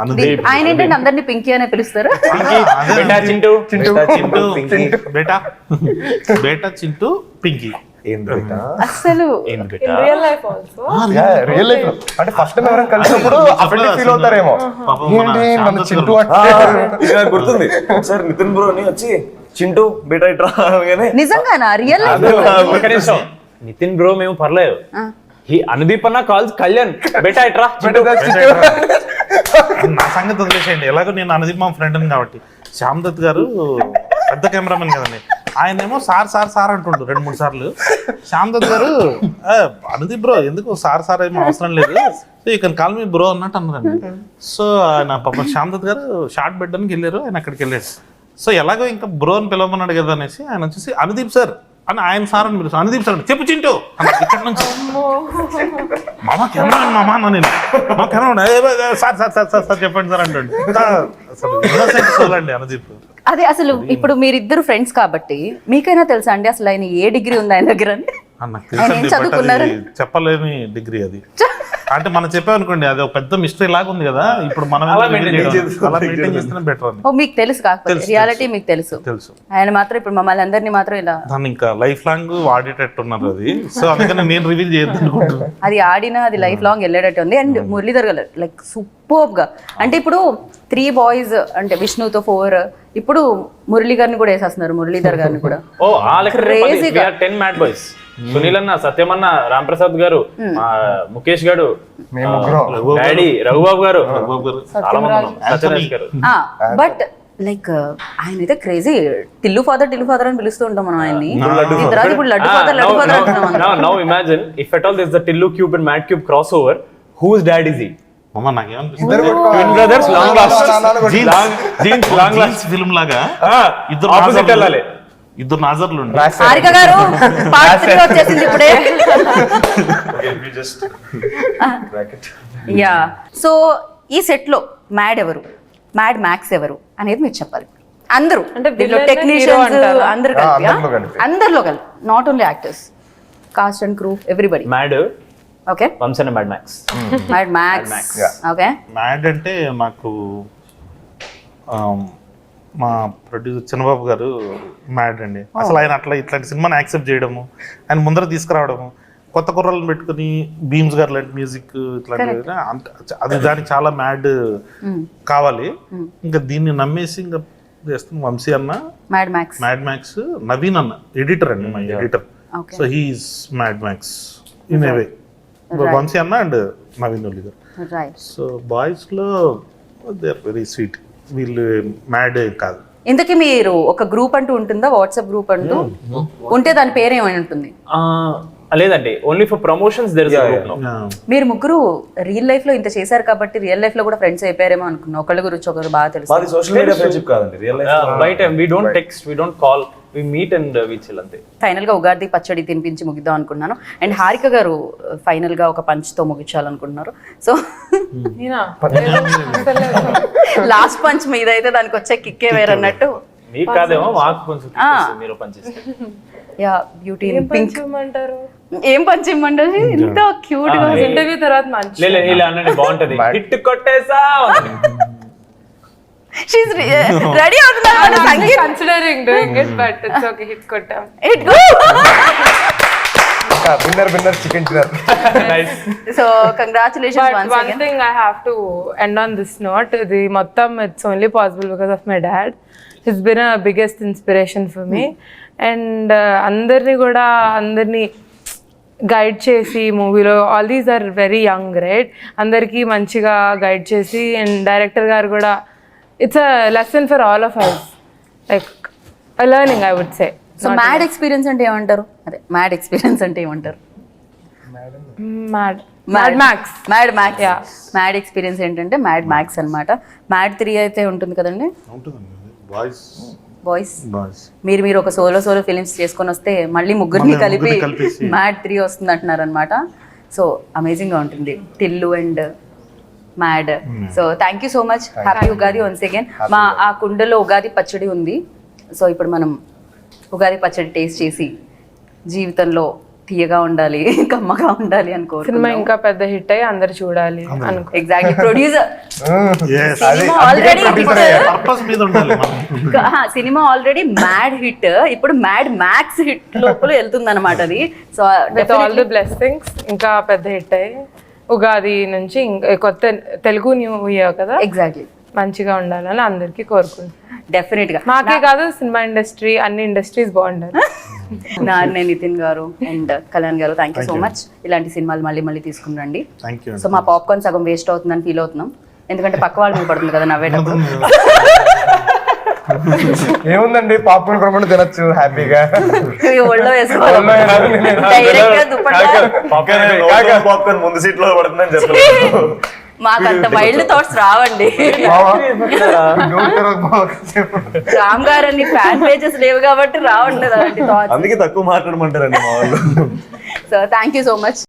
అనుదీప్. ఆయన ఏంటంటే అందరినీ పింకీ అనే పిలుస్తారు. బేటా చింటూ బేటా చింటూ పింకీ. అసలు ఏంది In beta real life also. Real life అంటే ఫస్ట్ టైం ఎవరైనా కలిసినప్పుడు ఫీల్ అవుతారేమో, ఏంటి మన చింటూ అంటే గుర్తుంది ఒకసారి నితిన్ బ్రోని వచ్చి చింటూ బేటా ఇట్రా అనగానే నిజంగానా రియల్ ఒక్క నిమిషం. నితిన్ బ్రో మేము పర్లేదు, అనుదీప్ అన్న కాల్స్ కళ్యాణ్ బేటా ఇట్రా చింటూ. నా సంగతి వదిలేసేయండి. ఎలాగో నేను అనుదీప్ మా ఫ్రెండ్ కాబట్టి. శ్యామ్ దత్ గారు పెద్ద కెమెరామెన్ కదండి, ఆయన ఏమో సార్ సార్ సార్ అంటుండు 2-3 సార్లు. శ్యామ్ దత్ గారు అనుదీప్ బ్రో ఎందుకు సార్ సార్ ఏమో అవసరం లేదు, so you can call me bro అన్నట్టు అన్నారండి. సో ఆయన పాపం శ్యామ్ దత్ గారు షార్ట్ పెట్టడానికి వెళ్ళారు, ఆయన అక్కడికి వెళ్ళారు. సో ఎలాగో ఇంకా బ్రో అని పిలవమన్నాడు కదా అనేసి ఆయన వచ్చేసి అనుదీప్ సార్ అని ఆయన సార్ అని పిలుస్తాను. అనుదీప్ సార్ చెప్పు చింటూ ఇక్కడ నుంచి మామ కెమెరా మామ అన్న నేను మా camera sir sir sir sir sir చెప్పండి సార్ అంటుండే. అసలు innocent soul అండి అనుదీప్. అదే అసలు ఇప్పుడు మీరిద్దరు ఫ్రెండ్స్ కాబట్టి మీకైనా తెలుసా అండి అసలు ఆయన ఏ డిగ్రీ ఉంది ఆయన దగ్గర అని? నాకు ఆయన ఏం తెలుసండి, బట్ చదువుకున్నారు? అది చెప్పలేని డిగ్రీ అది. అంటే మనం చెప్పామనుకోండి అది ఒక పెద్ద మిస్టరీ లాగా ఉంది కదా, ఇప్పుడు మనం అలా అలా maintain మెయింటైన్ చేస్తేనే బెటర్ అని ఓ మీకు తెలుసు కాకపోతే రియాలిటీ మీకు తెలుసు. తెలుసు. ఆయన మాత్రం ఇప్పుడు మమ్మల్ని అందరినీ మాత్రం ఇలా దాన్ని ఇంకా లైఫ్ లాంగ్ వాడేటట్టు ఉన్నారు అది. సో అందుకని నేను రివీల్ చేయొద్దు అనుకుంటున్నాను. అది ఆడినా అది లైఫ్ లాంగ్ వెళ్ళేటట్టు ఉంది. అండ్ మురళీధర్ గారు లైక్ సూపర్ గా, అంటే ఇప్పుడు 3 బాయ్స్ అంటే విష్ణుతో 4, ఇప్పుడు మురళీ గారిని కూడా వేసేస్తున్నారు, మురళీధర్ గారిని కూడా. ఓ ఆ లెక్క Crazy గా. 10 మ్యాడ్ బాయ్స్. సునీల్ అన్న, సత్యమన్న, రామ్ ప్రసాద్ గారు, ముఖేష్ గారు, మేము ముగ్గురం, డాడీ రఘుబాబు గారు, బాబు గారు. చాలా మంది ఉన్నాం. సత్యరాజ్ గారు. బట్ లైక్ ఆయన అయితే క్రేజీ టిల్లు ఫాదర్ అని పిలుస్తూ ఉంటాం మనం ఆయన్ని. దీని తర్వాత ఇప్పుడు లడ్డు ఫాదర్ అంటున్నాం మనం. Now imagine if at all there's the Tillu Cube and Mad Cube crossover, whose dad is he? అమ్మ నాకేమనిపిస్తుంది ఇద్దరు కొట్టుకోవాలి. Twin brothers, long lost. Jeans long lost. Film లాగా ఇద్దరు Opposite నాజర్లు. వెళ్ళాలి. ఇద్దరు నాజర్లు ఉండి హారిక గారు పార్ట్ 3 వచ్చేసింది ఇప్పుడే. యా సో ఈ సెట్ లో మ్యాడ్ ఎవరు, మ్యాడ్ మ్యాక్స్ ఎవరు అనేది మీరు చెప్పాలి. అందరూ అంటే దీంట్లో villain, hero టెక్నీషియన్స్ అంటారా? అందరు అందరిలో కలిపి. అందరిలో కలిపి, not only actors, cast and crew everybody. Mad, okay వంశన Mad Max. Mad max. Yeah. Okay mad అంటే నాకు మా ప్రొడ్యూసర్ చిన్నబాబు గారు మ్యాడ్ అండి. అసలు ఆయన అట్లా ఇట్లాంటి సినిమాని యాక్సెప్ట్ చేయడము, ఆయన ముందర తీసుకురావడము, కొత్త కుర్రలను పెట్టుకుని బీమ్స్ గారు లాంటి మ్యూజిక్ ఇట్లాంటివి అది దానికి చాలా మ్యాడ్ కావాలి. ఇంకా దీన్ని నమ్మేసి ఇంకా చేస్తున్న వంశీ అన్న, mad max. Mad max, Naveen అన్న ఎడిటర్ అండి, మా editor. Okay. So he's mad max in a way. Vamsi అన్న అండ్ నవీన్ ఒలి గారు. రైట్. సో బాయ్స్ లో దే ఆర్ వెరీ స్వీట్. వీళ్ళు మ్యాడ్ కాదు. ఇంతకీ మీరు ఒక గ్రూప్ అంటూ ఉంటుందా, వాట్సాప్ గ్రూప్ అంటూ ఉంటే దాని పేరు ఏమై ఉంటుంది? లేదండి, only for promotions there is a group now. మీరు ముగ్గురు రియల్ లైఫ్ లో ఇంత చేశారు కాబట్టి రియల్ లైఫ్ లో కూడా ఫ్రెండ్స్ అయిపోయారేమో అనుకున్నా. ఒకళ్ళ గురించి ఒకరు బాగా తెలుసు. మాది సోషల్ మీడియా ఫ్రెండ్షిప్ కాదండి, రియల్ లైఫ్ బయట we don't text, we don't call, we meet and we chill అంతే. ఫైనల్ గా ఉగాది పచ్చడి తినిపించి ముగిద్దాం అనుకున్నాను. అండ్ హారిక గారు ఫైనల్ గా ఒక పంచ్ తో ముగించాలనుకుంటున్నారు. సో నేనా? లాస్ట్ పంచ్ మీదైతే దానికి వచ్చే కిక్కే వేరన్నట్టు. మీకు కాదేమో, మాకు కొంచెం మీరు పనిచేస్తారు. యా బ్యూటీ ఏం పింక్. పంచమంటారు? ఏం పంచ్ ఇమ్మంటారు? ఇంత క్యూట్ గా ఇంటర్వ్యూ తర్వాత మంచి లేదు ఇలా అనండి, బాగుంటది. హిట్ కొట్టేసా షీస్ రెడీ అవుతున్నారు Sangeeth. Considering doing it but it's okay. Hit కొట్టాం. It go. Winner chicken dinner. Nice. So congratulations once One again. thing I have to end on this note, the మొత్తం it's only possible because of my dad. He's been a biggest inspiration for me. And అందరినీ guide చేసి మూవీలో all these are very young right, అందరికీ మంచిగా guide చేసి, and director గారు కూడా it's a lesson for all of us, like a learning I would say. So Mad experience అంటే ఏమంటారు? అదే మ్యాడ్ ఎక్స్పీరియన్స్ అంటే ఏమంటారు? Mad max. Mad max. Mad experience ఏంటంటే మ్యాడ్ మ్యాక్స్ అన్నమాట. మ్యాడ్ 3 అయితే ఉంటుంది కదండి ఉంటుందండి బాయ్స్. బాయ్స్. మీరు ఒక సోలో ఫిలిమ్స్ చేసుకొని వస్తే మళ్ళీ ముగ్గురిని కలిపి కలిపేసి. మ్యాడ్ 3 వస్తుంది అంటున్నారు అనమాట. సో అమేజింగ్ గా ఉంటుంది Tillu and mad. So thank you so much. Happy Ugadi once again. మా ఆ కుండలో ఉగాది పచ్చడి ఉంది. సో ఇప్పుడు మనం ఉగాది పచ్చడి టేస్ట్ చేసి జీవితంలో తీయగా ఉండాలి, కమ్మగా ఉండాలి సినిమా అనుకోరుకుంటున్నాం. ఇంకా పెద్ద హిట్ అయ్యి అందరు చూడాలి అనుకో. Exactly. Producer Yes. Cinema already purpose మీద ఉండాలి మనం. సినిమా ఆల్రెడీ మ్యాడ్ హిట్, ఇప్పుడు మ్యాడ్ మ్యాక్స్ హిట్ లోపల వెళ్తుంది అనమాట అది. So with all the blessings ఇంకా పెద్ద హిట్ అయ్యి ఉగాది నుంచి ఇంకా కొత్త తెలుగు న్యూ ఇయర్ కదా, ఎగ్జాక్ట్లీ మంచిగా ఉండాలని అందరికీ కోరుకుంటున్నాను. డెఫినెట్ గా. మాకే కాదు సినిమా ఇండస్ట్రీ, అన్ని ఇండస్ట్రీస్ బాగుండాలి. నాన్నే నితిన్ గారు అండ్ కళ్యాణ్ గారు థ్యాంక్ యూ సో మచ్. ఇలాంటి సినిమాలు మళ్ళీ తీసుకుని రండి. Thank you. సో మా పాప్కార్న్ సగం వేస్ట్ అవుతుందని ఫీల్ అవుతున్నాం, ఎందుకంటే పక్క వాళ్ళ మీద పడుతుంది కదా నవ్వేటప్పుడు. ఏముందండి, పాప్కార్న్ కొనుక్కొని తినచ్చు హ్యాపీగా. ఇవి ఒళ్ళో వేసుకోవాలి డైరెక్ట్ గా దుప్పట్టా. పాప్కార్న్ ముందు సీట్ లో పడుతుందని చెప్పలేదు. మాకు అంత వైల్డ్ థాట్స్ రావండి. రామ్ గారు అన్ని ఫ్యాన్ పేజెస్ లేవు కాబట్టి రావండి అలాంటి థాట్స్. అందుకే తక్కువ మాట్లాడమంటారండి మా వాళ్ళు. So thank you so much.